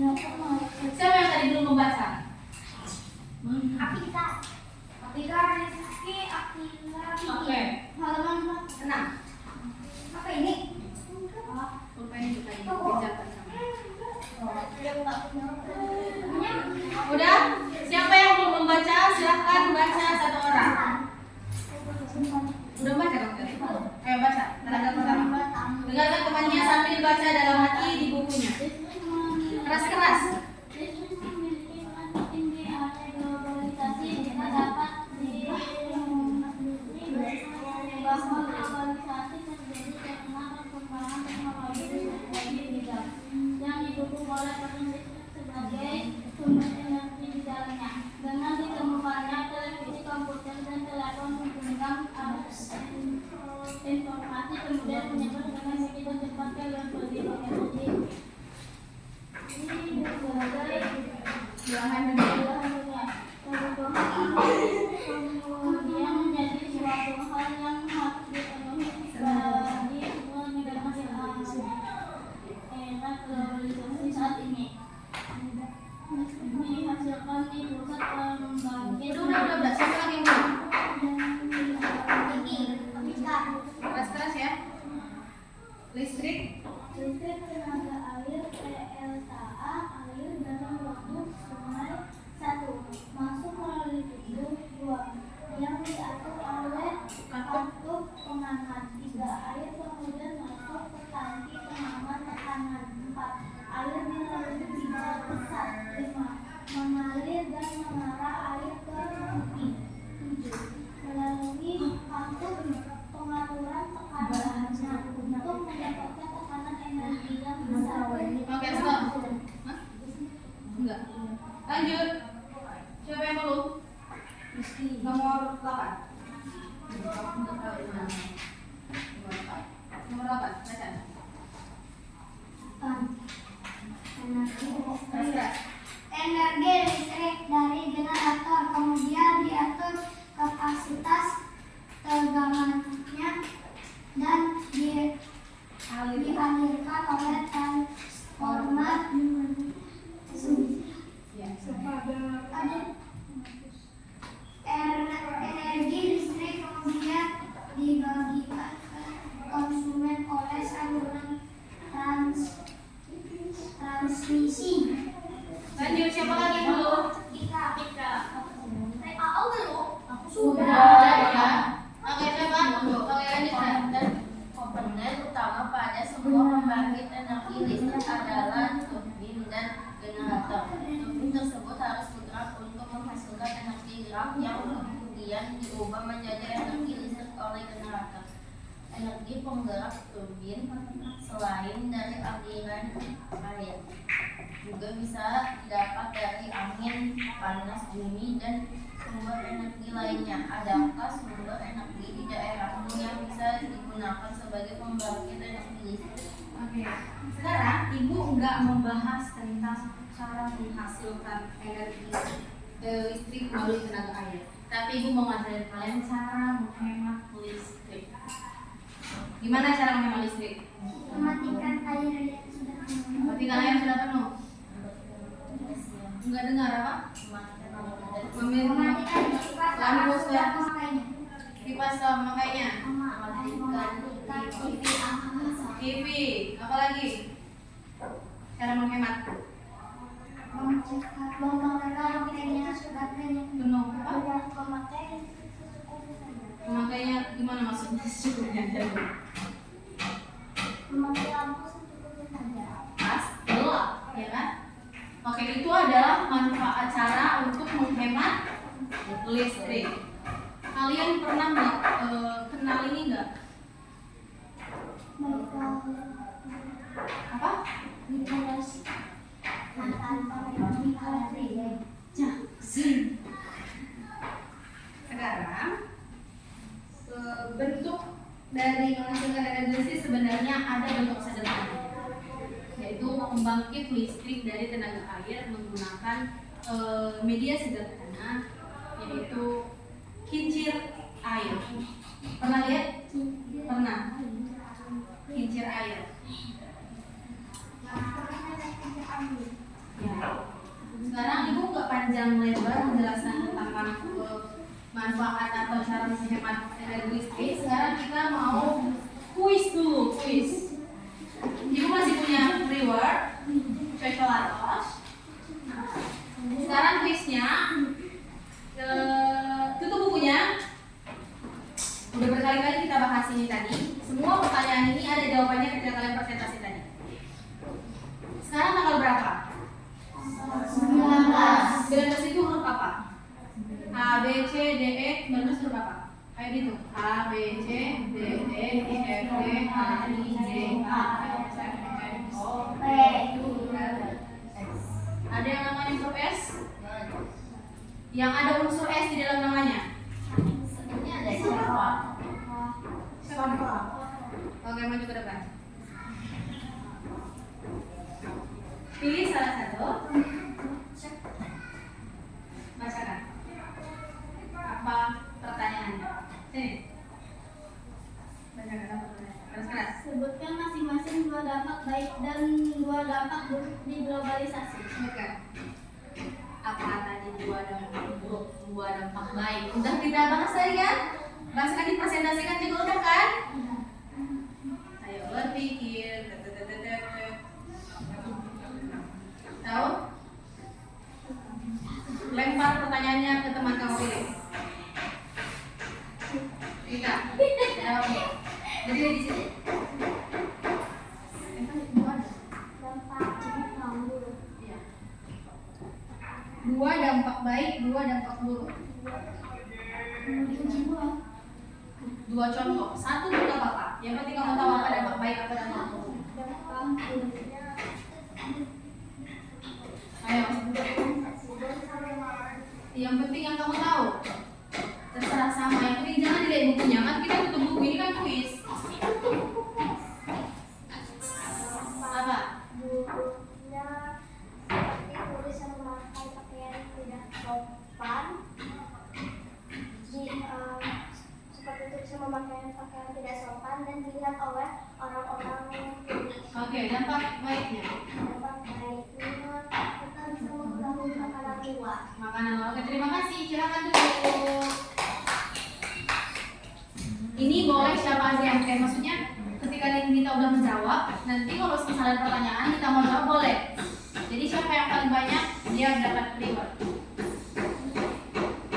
Siapa yang tadi belum membaca? Apika. Apika, Rizky, Akila. Oke. Halaman berapa? Tenang. Apa ini? Pulpen juga dikerjakan sama. Punya. Udah? Siapa yang belum membaca? Silahkan baca satu orang. Udah baca dokter? Ayo baca. Tenaga pertama. Dengarkan temannya sambil baca dalam hati di bukunya. Keras-keras. Memiliki peran tinggi oleh globalisasi jika dapat bahwa globalisasi terjadi karena perkembangan teknologi di berbagai bidang yang didukung oleh peran listrik sebagai sumber energi di dalamnya. Dengan ditemukannya televisi, komputer, dan telepon genggam, informasi kemudian menyebar dengan begitu cepat ke berbagai energi. Belahan dunia. Kemudian menjadi suatu hal yang harus dipenuhi bagi semua negara era globalisasi saat ini. Dihasilkan di pusat pembangkit. Udah. Siapa lagi yang belum? Keras-keras ya. Listrik. Listrik tenaga air PLTA air dalam waktu sungai 1 masuk melalui pintu 2 yang diatur oleh kartu penghangat 3 air kemudian masuk ke tangki penghangat tekanan 4 air dilalui pipa besar 5 mengalir dan mengarah air ke tangki 7 melalui kartu pengaturan tekanan 6 untuk mendapatkan tekanan energi yang besar. Oke, stop. Hah? Enggak. Lanjut. Siapa yang belum? Nomor 8. Nomor 8. Baca. Energi listrik dari generator kemudian diatur kapasitas tegangannya dan dialirkan oleh transformer energi listrik kemudian dibagikan ke konsumen oleh saluran transmisi. Lanjut, siapa lagi yang belum? Ika. Aku belum. Aku Sudah ya. Oke, siapa? Oke, lanjut. Komponen utama pada sebuah pembangkit energi listrik adalah turbin dan generator. Turbin tersebut harus bergerak untuk menghasilkan energi gerak yang kemudian diubah menjadi energi listrik oleh generator. Energi penggerak turbin selain dari aliran air juga bisa didapat dari angin, panas bumi, dan sumber energi lainnya. Adakah sumber energi di daerahmu yang bisa digunakan sebagai pembangkit energi listrik? Oke. Sekarang Ibu nggak membahas tentang cara menghasilkan energi listrik melalui tenaga air, tapi Ibu mau ngajarin kalian cara menghemat listrik. Gimana cara menghemat listrik? mematikan air yang sudah penuh. Matikan air sudah penuh. Nggak dengar apa? Mematikan kipas Lampu sudah memakainya. kipas sama makanya. Mematikan TV TV. Apa lagi? Cara menghemat. pemakainya baterainya Penuh. Apa? Pemakainya gimana maksudnya secukupnya dulu? memakai lampu secukupnya saja. Pas, gelap, ya kan? Oke, itu adalah manfaat cara untuk menghemat listrik. Kalian pernah nggak kenal ini nggak? Apa? Sekarang bentuk dari menghasilkan energi listrik sebenarnya ada bentuk sederhana, yaitu membangkit listrik dari tenaga air menggunakan media sederhana, yaitu kincir air. Pernah lihat? Pernah. Kincir air. panjang lebar menjelaskan tentang manfaat atau cara menghemat energi listrik. Sekarang kita mau kuis dulu, kuis. Ibu masih punya reward, coklat. Sekarang kuisnya, tutup bukunya. Udah berkali-kali kita bahas ini tadi. Semua pertanyaan ini ada jawabannya ketika kalian presentasi tadi. Sekarang tanggal berapa? 19. 19 itu huruf apa? A, B, C, D, E. 19 huruf apa? Ayo dihitung. A, B, C, D, E, F, G, H, I, J, K, L, M, N, O, P, Q, R, S. Ada yang namanya huruf S? Yang ada unsur S di dalam namanya? Sebenarnya ada siapa? Siapa? Oke, maju ke depan. Pilih salah satu. Bacakan. Apa pertanyaannya? Sini. Bacakan apa pertanyaannya. Keras-keras. Sebutkan masing-masing dua dampak baik dan dua dampak buruk di globalisasi. Sebutkan. Apa tadi dua dampak buruk, dua dampak baik? Udah kita bahas tadi kan? Bahas kan dipresentasikan juga udah kan? Ayo berpikir. Tahu? Lempar pertanyaannya ke teman kamu pilih. Kita. Jawabnya. Berdiri di sini. Iya. Dua dampak baik, dua dampak buruk. Dua contoh. Satu juga apa? Yang penting kamu tahu apa dampak baik, apa dampak buruk. Ayo. Yang penting yang kamu tahu. Terserah sama. Yang penting jangan dilihat bukunya. Kan kita tutup buku ini kan kuis. Apa? Buruknya seperti tulisan memakai pakaian tidak sopan. Seperti tulisan memakai pakaian tidak sopan dan dilihat oleh orang-orang tulis. Oke, dampak baiknya. Dampak baiknya kita bisa mengetahui makanan luar. Makanan luar. Oke, terima kasih. Silakan duduk. Ini boleh siapa aja yang maksudnya ketika kita udah menjawab, nanti kalau misalnya pertanyaan kita mau jawab boleh. Jadi siapa yang paling banyak dia dapat reward.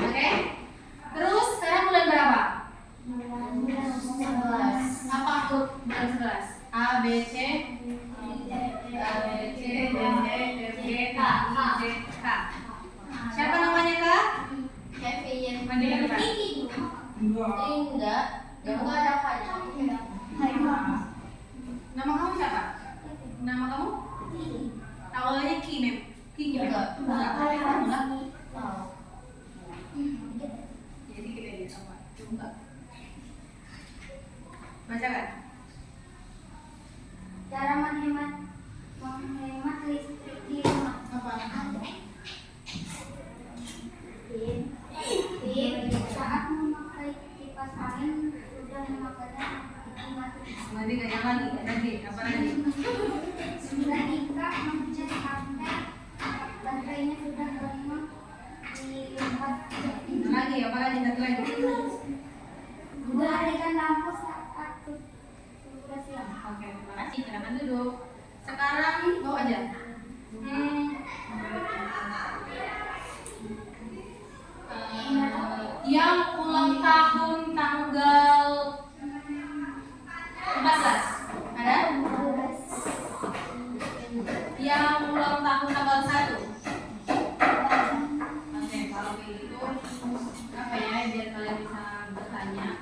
Oke? Terus sekarang bulan berapa? Bulan 11. Apa huruf bulan 11? A, B, C, A, B, C, D, E, F, G, H, I, J, K. Siapa namanya Kak? Kevin. Mandi ke depan. Enggak. Yang enggak ada apa-apa. Nama kamu siapa? Nama kamu? Awalnya Ki, Mem. Ki, Enggak. Enggak. Tahu. Jadi kita lihat apa? Coba. Bacakan. Cara menghemat listrik di rumah. Apa? Saat memakai kipas angin sudah memakainya mati. Nanti nggak nyala lagi. Apa lagi? Ketika mencet HP baterainya sudah lama dilipat. Lagi, apa lagi? Satu lagi. Menghadirkan lampu saat sudah siang. Oke, terima kasih. Silakan duduk. Sekarang bawa aja. Yang ulang tahun tanggal 14 ada? Yang ulang tahun tanggal 1. Oke, kalau begitu apa ya biar kalian bisa bertanya.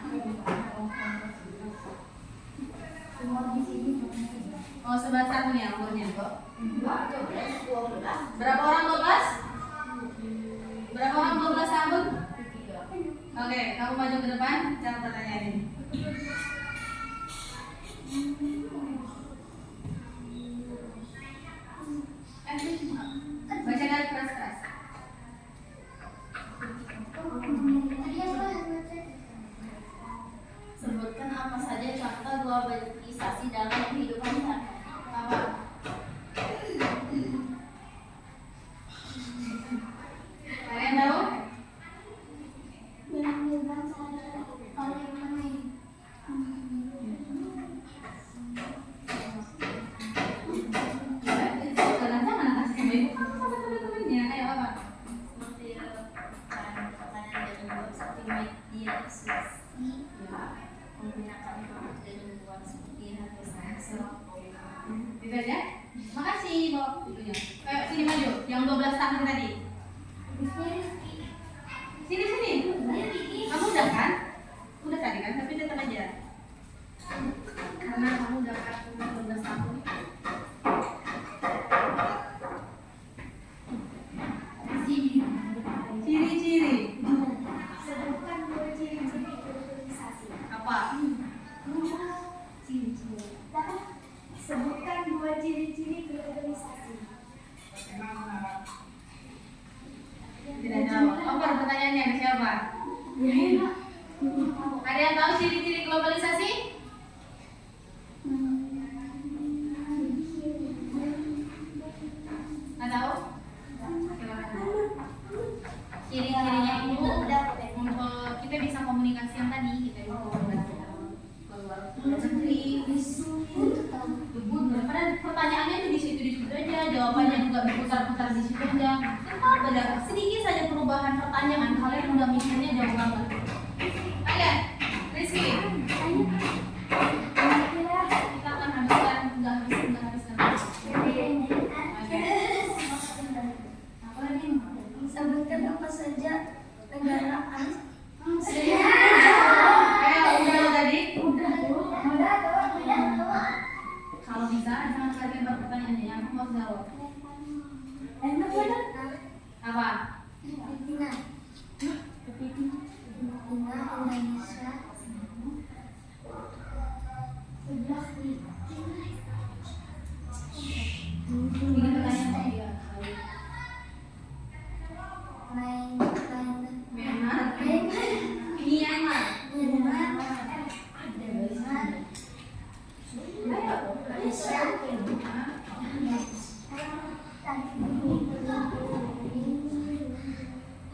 Oh, 11 tahun ya umurnya kok. 12. Berapa orang 12? Berapa orang 12 tahun? Oke, kamu maju ke depan, jawab pertanyaan ini. Bacakan keras-keras. Sebutkan apa saja contoh globalisasi dalam kehidupan sehari-hari. Apa? Gitu aja. Makasih, Bob. Itunya. Ayo sini maju. Yang 12 tahun tadi. Sini sini. Kamu udah kan? Udah tadi kan, tapi tetap aja. Karena kamu udah umur 12 tahun. Ciri-ciri. Sebutkan dua ciri-ciri globalisasi. Apa? Ciri-ciri. Sebutkan dua ciri-ciri globalisasi. Tidak tahu. Apa pertanyaannya ke siapa? Ada yang tahu ciri-ciri globalisasi? Nggak tahu? Ciri-cirinya itu kita bisa komunikasi yang tadi, kita bisa komunikasi keluar negeri. Padahal pertanyaannya tuh di situ aja, jawabannya juga berputar-putar di situ aja. Kenapa ada sedikit saja perubahan pertanyaan, kalian udah mikirnya jauh banget. Kalian, Rizky, kita akan habiskan, nggak habiskan. Apa lagi? Sebutkan apa saja negara Udah tadi? Udah. Kalau bisa, jangan kalian berpertanyaannya, yang aku mau jawab. Apa? Filipina, Indonesia, sebelah Ini pertanyaan dia. Myanmar.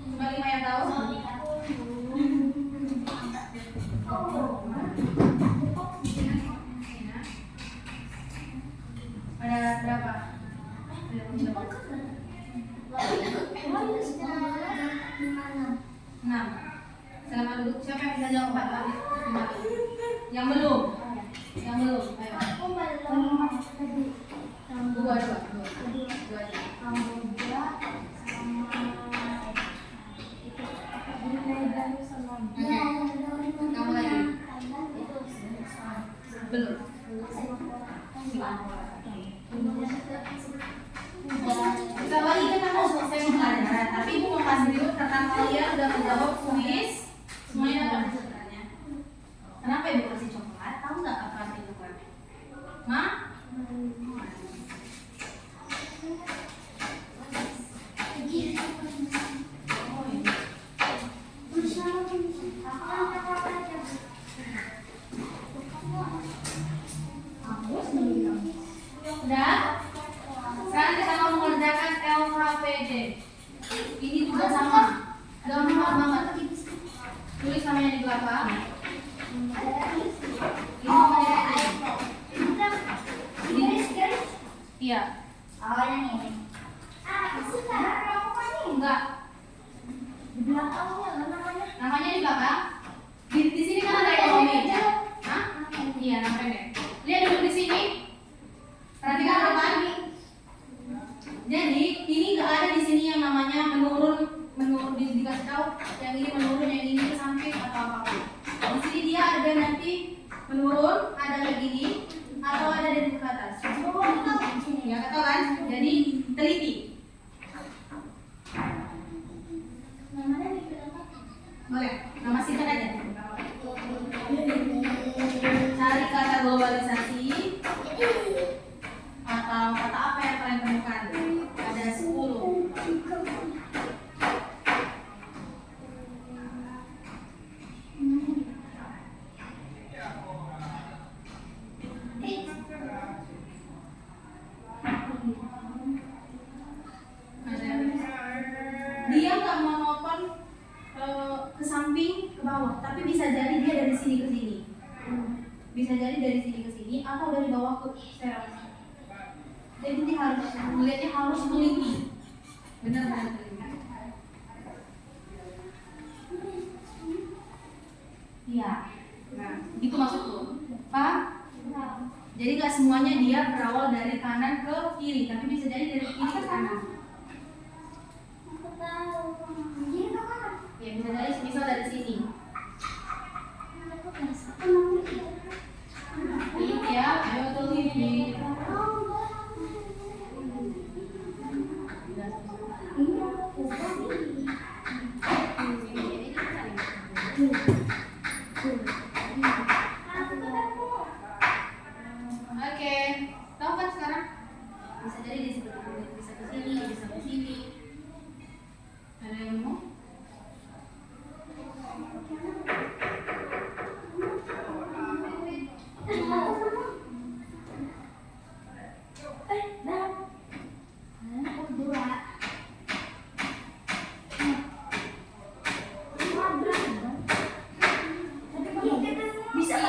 Cuma 5 yang tahu? Ada berapa? 6. Selama duduk, siapa yang bisa jawab 4 kali? Yang belum? Ayo. Dua aja. Kamu lagi? Belum. Bisa lagi kita mau selesai pembelajaran, tapi ibu mau kasih dulu karena kalian udah menjawab kuis, semuanya udah bisa bertanya. Kenapa ibu kasih coklat? Tahu nggak apa arti coklat? Ma? Udah? Sekarang kita mau mengerjakan LHPD. Ini juga sama. Gampang banget. Tulis namanya di belakang. Ini namanya iya. awalnya ini. Enggak. Di belakangnya namanya. Namanya di belakang. Di sini kan ada ekonomi. Hah? Iya, namanya. Lihat dulu di sini. Perhatikan depan. Jadi ini nggak ada di sini yang namanya menurun dikasih tahu yang ini menurun, yang ini ke samping atau apapun. Di sini dia ada nanti menurun, ada kayak gini atau ada dari ke atas. Ya kata kan? Jadi teliti. Namanya di belakang. Boleh. Nama singkat aja. Cari kata globalisasi atau kata apa yang kalian temukan. Ada 10. Dia nggak monoton ke samping ke bawah, tapi bisa jadi dia dari sini ke sini. Bisa jadi dari sini ke sini atau dari bawah ke serak. Jadi dia harus melihatnya harus teliti. Benar. Iya. Nah, gitu maksudku. Paham? Jadi nggak semuanya dia berawal dari kanan ke kiri, tapi bisa jadi dari kiri ke kanan. Aku tahu. Jadi kemana? Ya bisa jadi misal dari sini. Aku bisa. Kenapa? Ini ya, ayo tuh ini. Oke, tahu kan sekarang? Bisa jadi di sebelah kiri, bisa ke sini, bisa ke sini. Ada yang mau?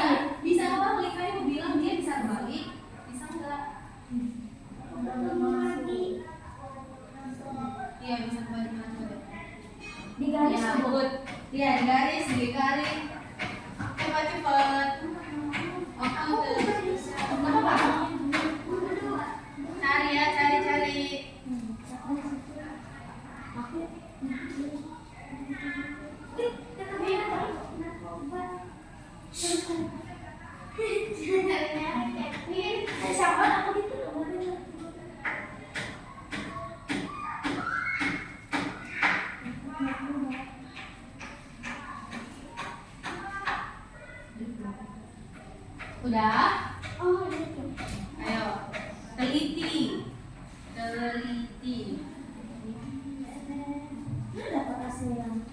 Bisa bisa kebalik. Kamu bilang dia bisa kebalik, bisa enggak? Iya bisa kebalik coba. Di garis Ya, good. Iya, di garis, di garis. Coba cepat. Oke, apa? Cari ya, cari. Udah? Oh, gitu. Ayo, teliti. Dapat hasil yang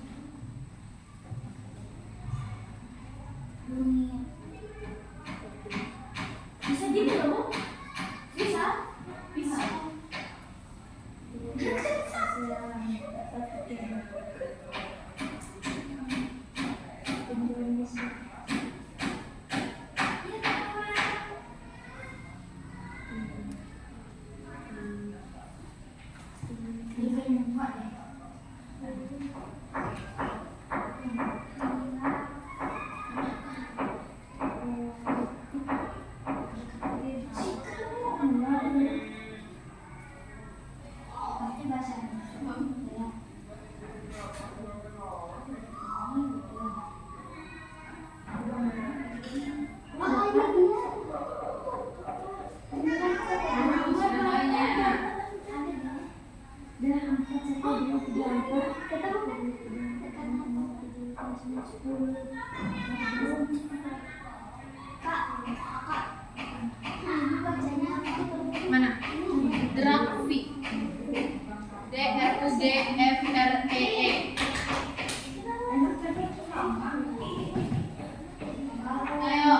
dunia. Bisa gitu loh, Bu? Bisa? Bisa. Hasil yang dapat Indonesia. Mana? Dragfi. DRUGFREE. Ayo.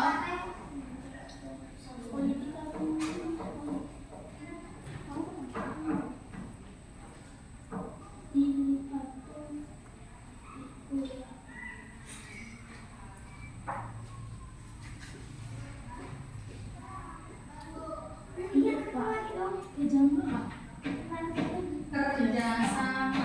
Kerjasama.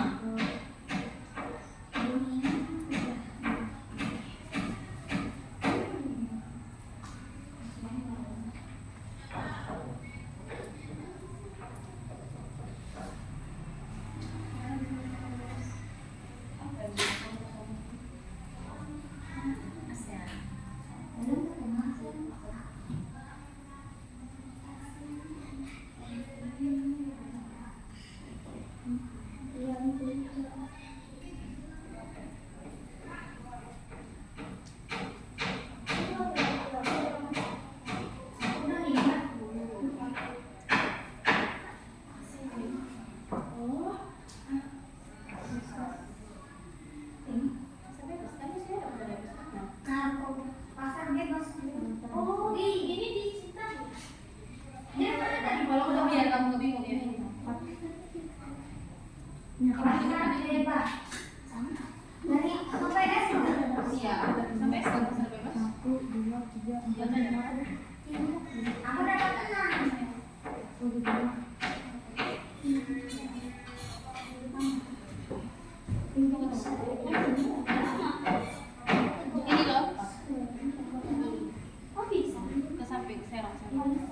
Kalau udah biar kamu nggak bingung ya. Dari sampai S Iya, sampai sekarang sampai bebas. 1, 2, 3, 4. Aku dapat 6. Ini loh, Oh bisa. ke samping serong.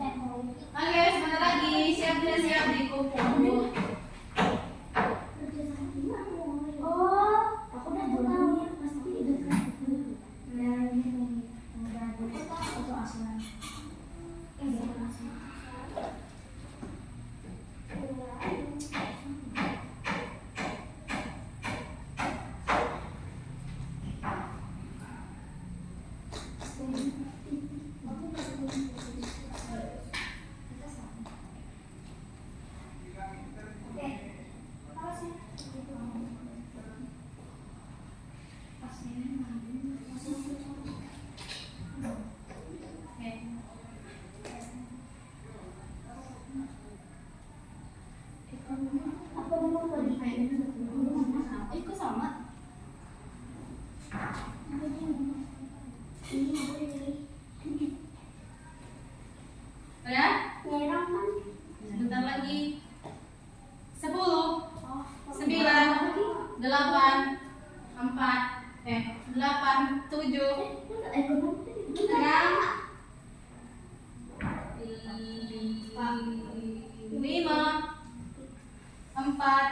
3,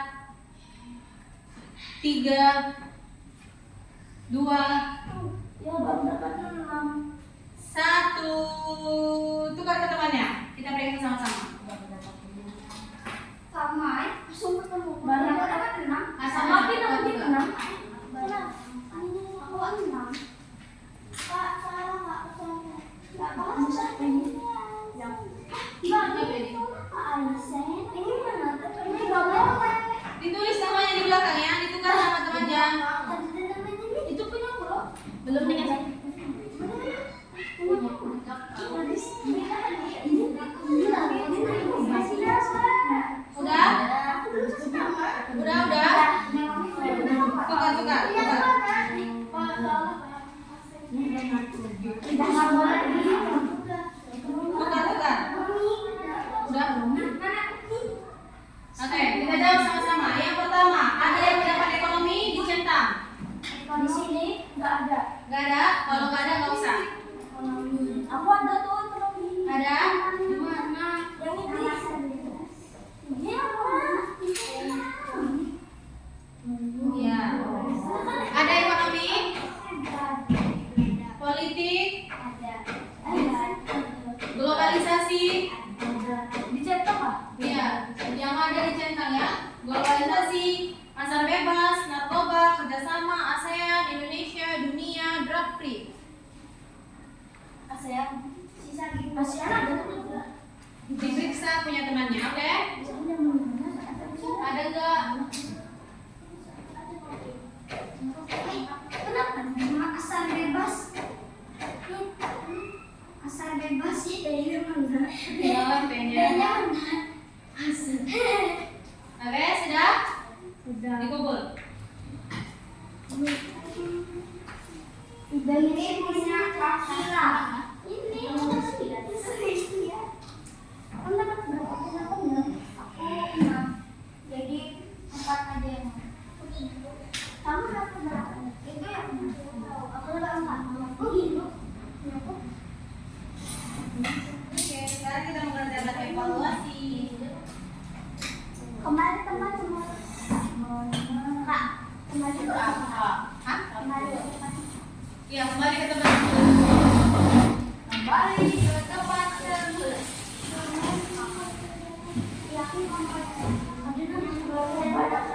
2, Ya baru dapat 6. 1. Tukar ke temannya. Kita periksa sama-sama. Sama ya, langsung ketemu. Baru dapat 6. Sama Pinang juga. 6. Ini aku 6. Kak, salah Kak. Enggak apa-apa. Ini mana? Ini gambar. Ditulis namanya di belakang ya, ditukar sama temannya. Itu punya aku loh. Belum nih kan? Udah? Udah. Tukar. Tukar. Udah? Oke, kita jawab sama-sama. Yang pertama, ada yang mendapat ekonomi dicentang. Di sini nggak ada. Gak ada? Kalau gak ada gak usah. Aku ada tuh ekonomi. Ada? Di mana? Yang ini. Ini apa? Iya. Ada ekonomi, politik, globalisasi. Dicetak Pak? Iya, yang ada dicentang ya. Globalisasi, pasar bebas, narkoba, kerjasama, ASEAN, Indonesia, dunia, drug free. ASEAN. Sisa di ASEAN ada tuh. Diperiksa punya temannya, oke? Ada enggak? Kenapa? Asal bebas. Asal bebas sih dari mana? Dalam pennya. Asal. Oke, sudah? Sudah. Dikubur. Ini punya Kakila. Ini ya. Kamu dapat berapa? Aku dapat 6. Jadi 4 aja yang kamu dapat berapa? Itu yang aku dapat 4. Oh gitu. Oke, sekarang kita mengerjakan evaluasi. Kemarin teman semua. Kak, kemarin berapa? Hah? Kemarin. Ya, kembali ke tempat semula. Ya, aku ada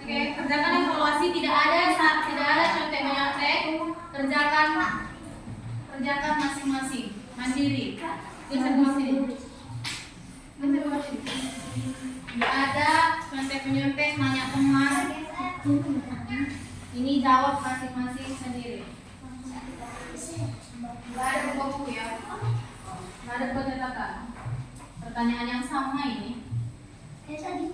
Oke, kerjakan evaluasi. Tidak ada contek menyontek. Kerjakan masing-masing, mandiri. Geser ke sini. Tidak ada contek menyontek, nanya teman. Ini jawab masing-masing sendiri. Gak ada buku ya. Gak ada pencetakan. Pertanyaan yang sama ini. kayak tadi.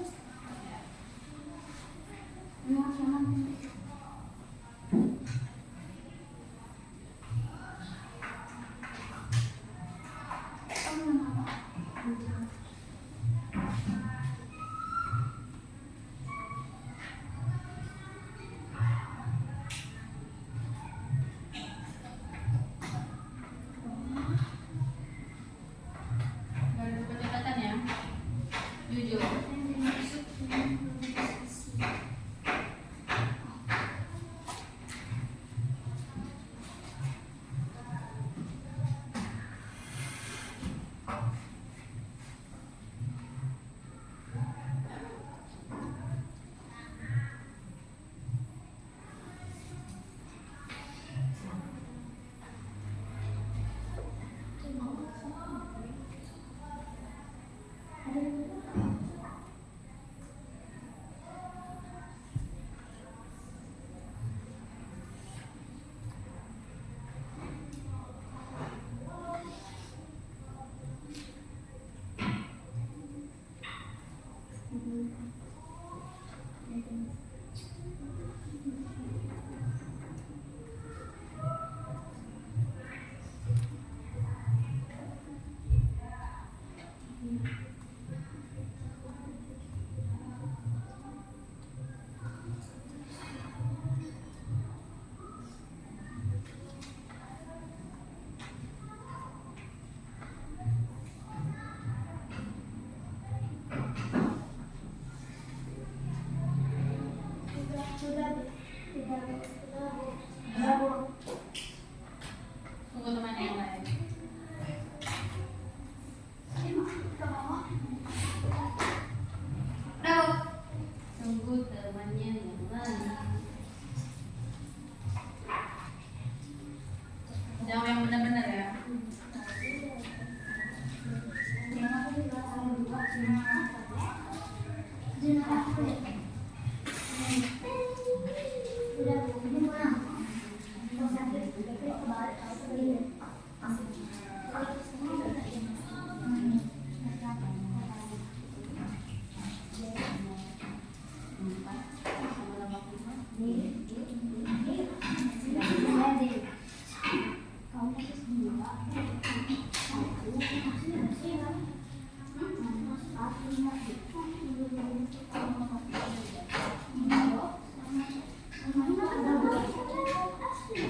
Gak ada pencetakan ya. Jujur.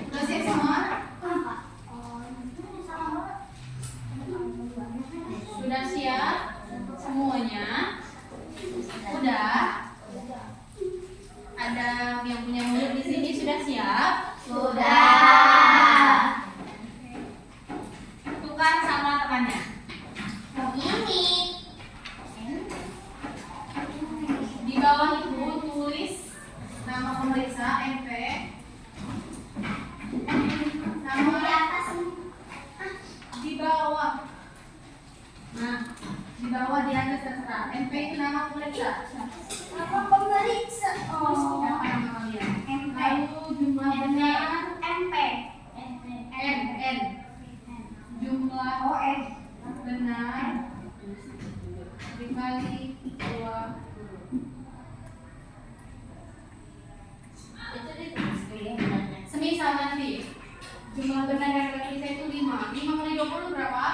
Udah siap semua? Sudah siap semuanya? Udah? Ada yang punya mulut di sini sudah siap? Sudah. Tukar sama temannya. Ini. Di bawah itu tulis nama pemeriksa MP. Nama di bawah. Nah, di bawah di atas terserah. MP itu nama pemeriksa. Apa pemeriksa? Siapa nama kalian? Lalu jumlah benar MP. N. Jumlah benar dikali 2. Itu ditulis dulu ya benarnya. Semisal nanti jumlah benar yang tertulis itu 5. 5 kali 20 berapa?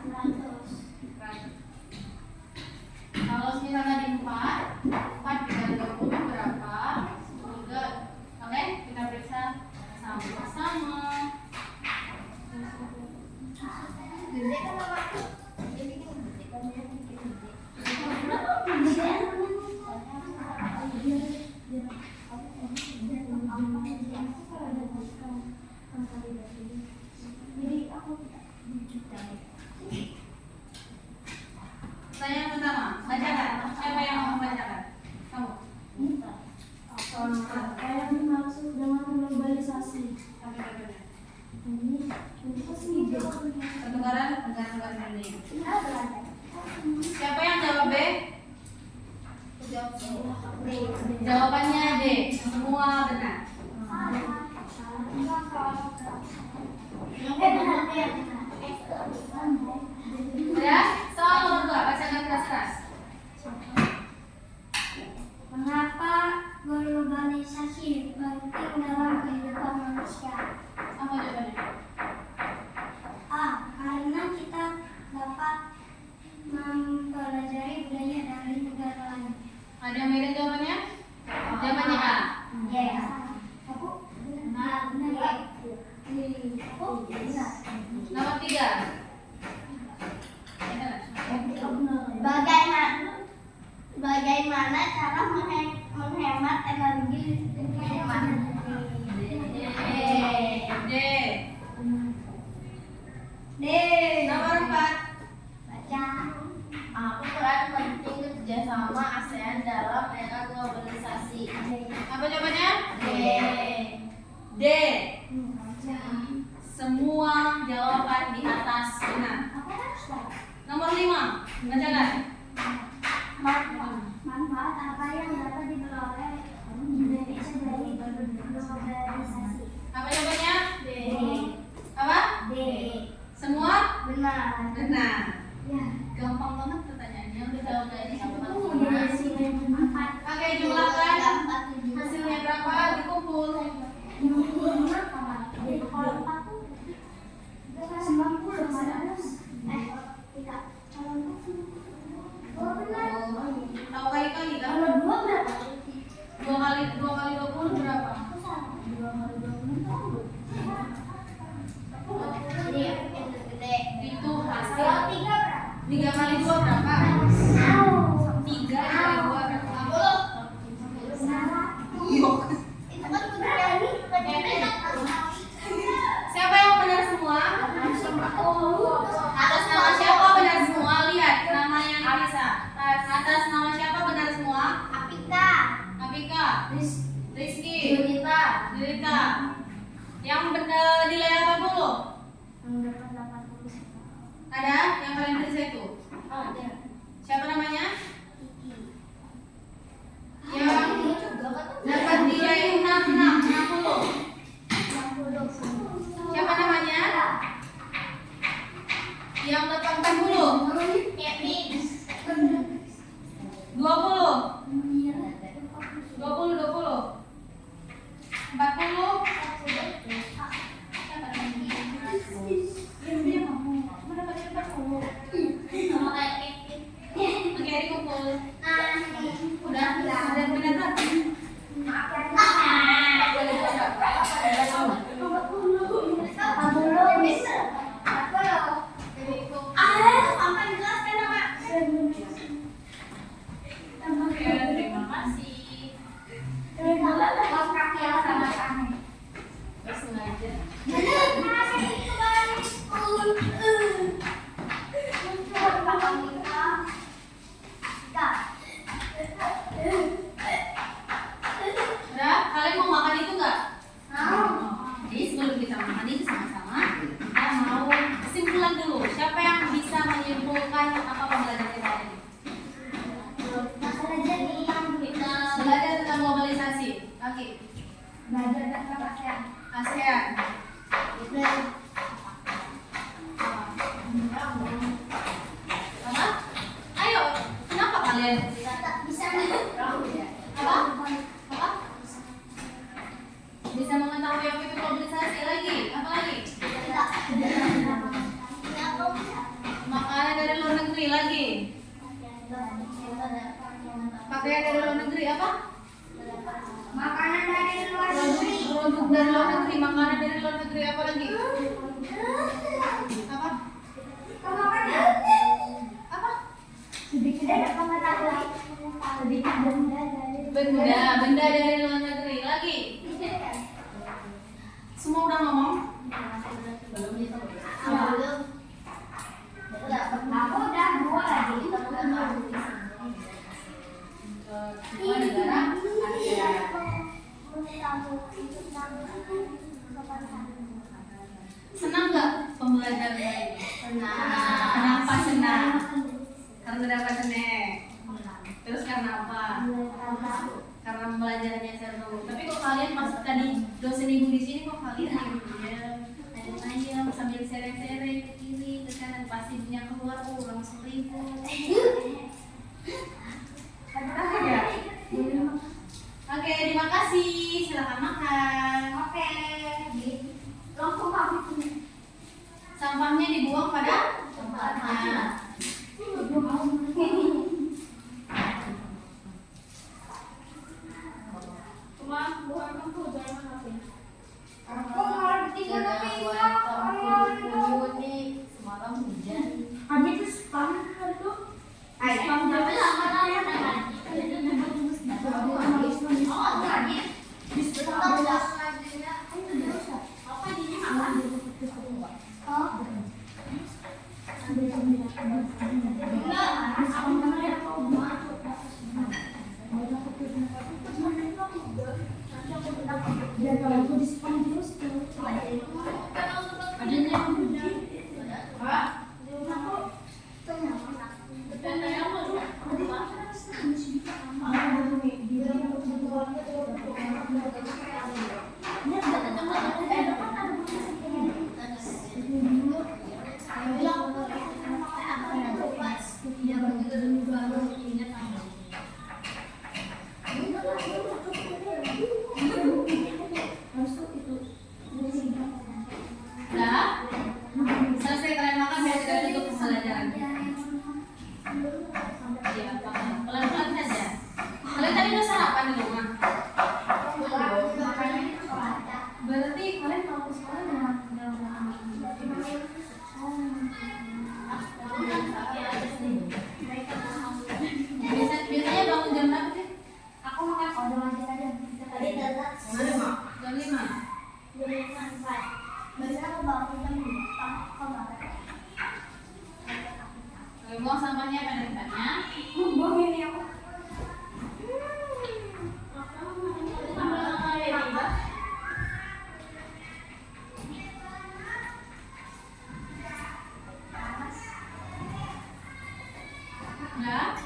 100. Kalau semisal tadi 4 dikali 20 berapa? 3. Oke, kita periksa sama-sama. Gede kan apa? Jadi kan gede kan dia bikin gede. Jadi aku Tanya yang pertama, bacakan. Siapa yang mau bacakan? Kamu. apa yang dimaksud dengan globalisasi? Apa-apa? Ini sih Pertukaran negara-negara dunia. ada. Siapa yang jawab B? Jawab semua. Jawabannya D. Semua benar. Ya, soal nomor 2, bacakan keras-keras. Mengapa globalisasi penting dalam kehidupan manusia? Apa jawabannya? A. Karena kita dapat mempelajari budaya dari negara lain. Ada yang beda jawabannya? Jawabannya A. Yes. Aku benar. Aku benar. Nomor 3. Bagaimana cara menghemat energi listrik? D. D. Nomor 4. Baca. Apa peran penting kerjasama ASEAN dalam era globalisasi? Apa jawabannya? D. D. Semua jawaban di atas benar. Nomor 5. Bacakan. Manfaat apa yang dapat diperoleh Indonesia dari globalisasi? Apa jawabannya? D. Apa? D. Semua Benar. benar. Ya. Gampang banget pertanyaannya. Udah jawab dari siapa? Empat. Oke, jumlahkan. Hasilnya berapa? Dikumpul. Kalau empat tuh 90 tidak. Kalau empat oh benar. Tahu kali-kali kan? Kalau dua berapa? 2 kali 20 berapa? Aku salah. 2 kali 20. Jadi yang gede. Itu hasil. Kalau tiga berapa? 3 kali 2 berapa? 3 kali 2 berapa? 50. Salah. Iya. Itu kan gede. Siapa yang benar semua? Atas nama siapa benar semua? Lihat nama yang bisa. Atas nama siapa benar semua? Apika. Apika, Rizky, Junita. Junita. Yang benar nilai 80. Mendapat 80. Ada yang kalian periksa itu? Ada. Siapa namanya? Kiki. Yang Dapat nilai 60. Siapa namanya? Yang dapat 40. 20. 40. Oke, dikumpul. Udah benar kan? Oke, terima kasih. Bersengaja. Udah, kalian mau makan itu nggak? Jadi sebelum kita makan itu sama-sama, kita mau kesimpulan dulu. Siapa yang bisa menyimpulkan apa pembelajaran kita hari ini? Belajar tentang globalisasi. Oke. ASEAN. Apa? Ayo, kenapa kalian? Apa? Apa? Bisa mengetahui apa itu globalisasi lagi? Apa lagi? Makanan dari luar negeri lagi. Pakaian dari luar negeri apa? Makanan dari luar negeri. Produk dari luar negeri, makanan dari luar negeri apa lagi? Apa? Apa? Sedikit ada pengetahuan. Sedikit Benda dari luar negeri lagi. Semua udah ngomong? Aku udah 2 lagi. Dua negara ASEAN. Senang nggak pembelajaran ini? Kenapa senang? Karena dapat snack. Terus karena apa? Karena pembelajarannya seru. Tapi kok kalian pas tadi dosen ibu di sini kok kalian ayam sambil seret-seret ke kiri ke kanan, pasti punya keluar langsung ribut. Oke, terima kasih. Silakan makan. Oke. Langsung habis. Sampahnya dibuang pada tempatnya. Cuma bukan kamu jangan apa? Aku malah bertiga tapi hilang. Semalam hujan. Habis itu spam itu. Spam tapi lama-lama. Udah? Selesai kalian makan biar kita tutup pembelajaran. Iya, pelan-pelan saja. Kalian tadi udah sarapan di rumah? Berarti kalian kalau ke sekolah dengan biasanya bangun jam berapa sih? Aku makan odol aja. Tadi telat. Jam 5. Jadi 4. Biasanya aku bangun jam 5. Kau makan. Oke, buang sampahnya pada tempatnya. Buang ini aku. Udah?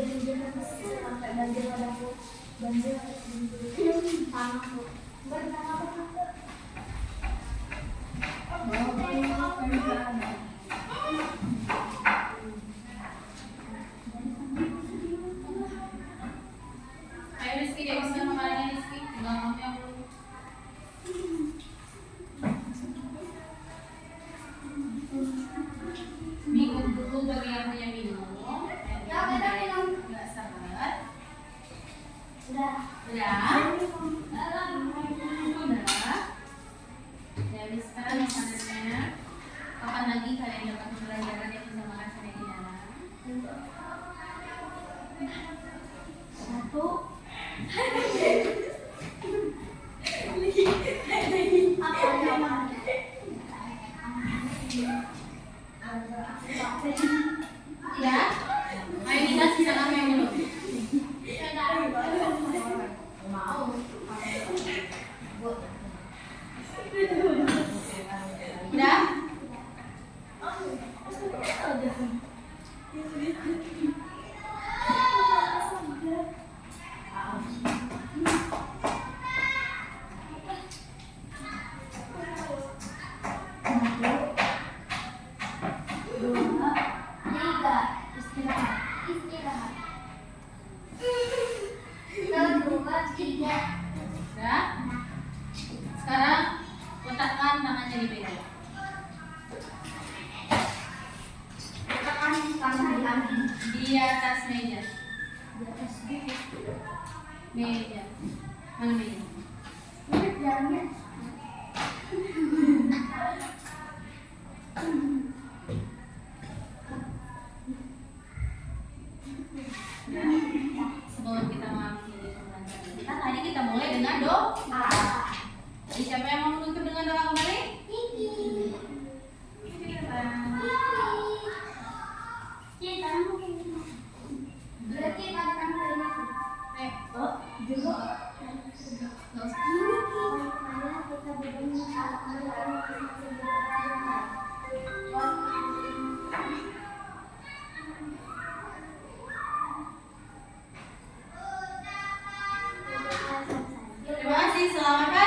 sampai banjir padaku. Banjir tanahku. Ayo Rizky, dia bisa kemarin Rizky. Tinggal kamu yang belum. Minum dulu bagi yang punya minum. Nggak sabar. Udah. Udah. Udah. Jadi sekarang makanannya. Kapan lagi kalian dapat pembelajaran yang bisa makan sampai di dalam? Satu. Ya? Ayo kita sisa kamu yang belum. Mau. Udah? Dua, tiga, istirahat. Kedua, tiga. Udah? Sekarang letakkan tangannya di meja. Letakkan tangan di kaki. Di atas meja. Di atas Meja. Mana meja? ini jalannya. Sebelum kita mengakhiri pembelajaran kita, tadi kita mulai dengan doa. Jadi siapa yang mau menutup dengan doa kembali? Berarti pada kamu dari aku. Oh, Juga. nggak usah. Karena kita berdoa saat Terima kasih, selamat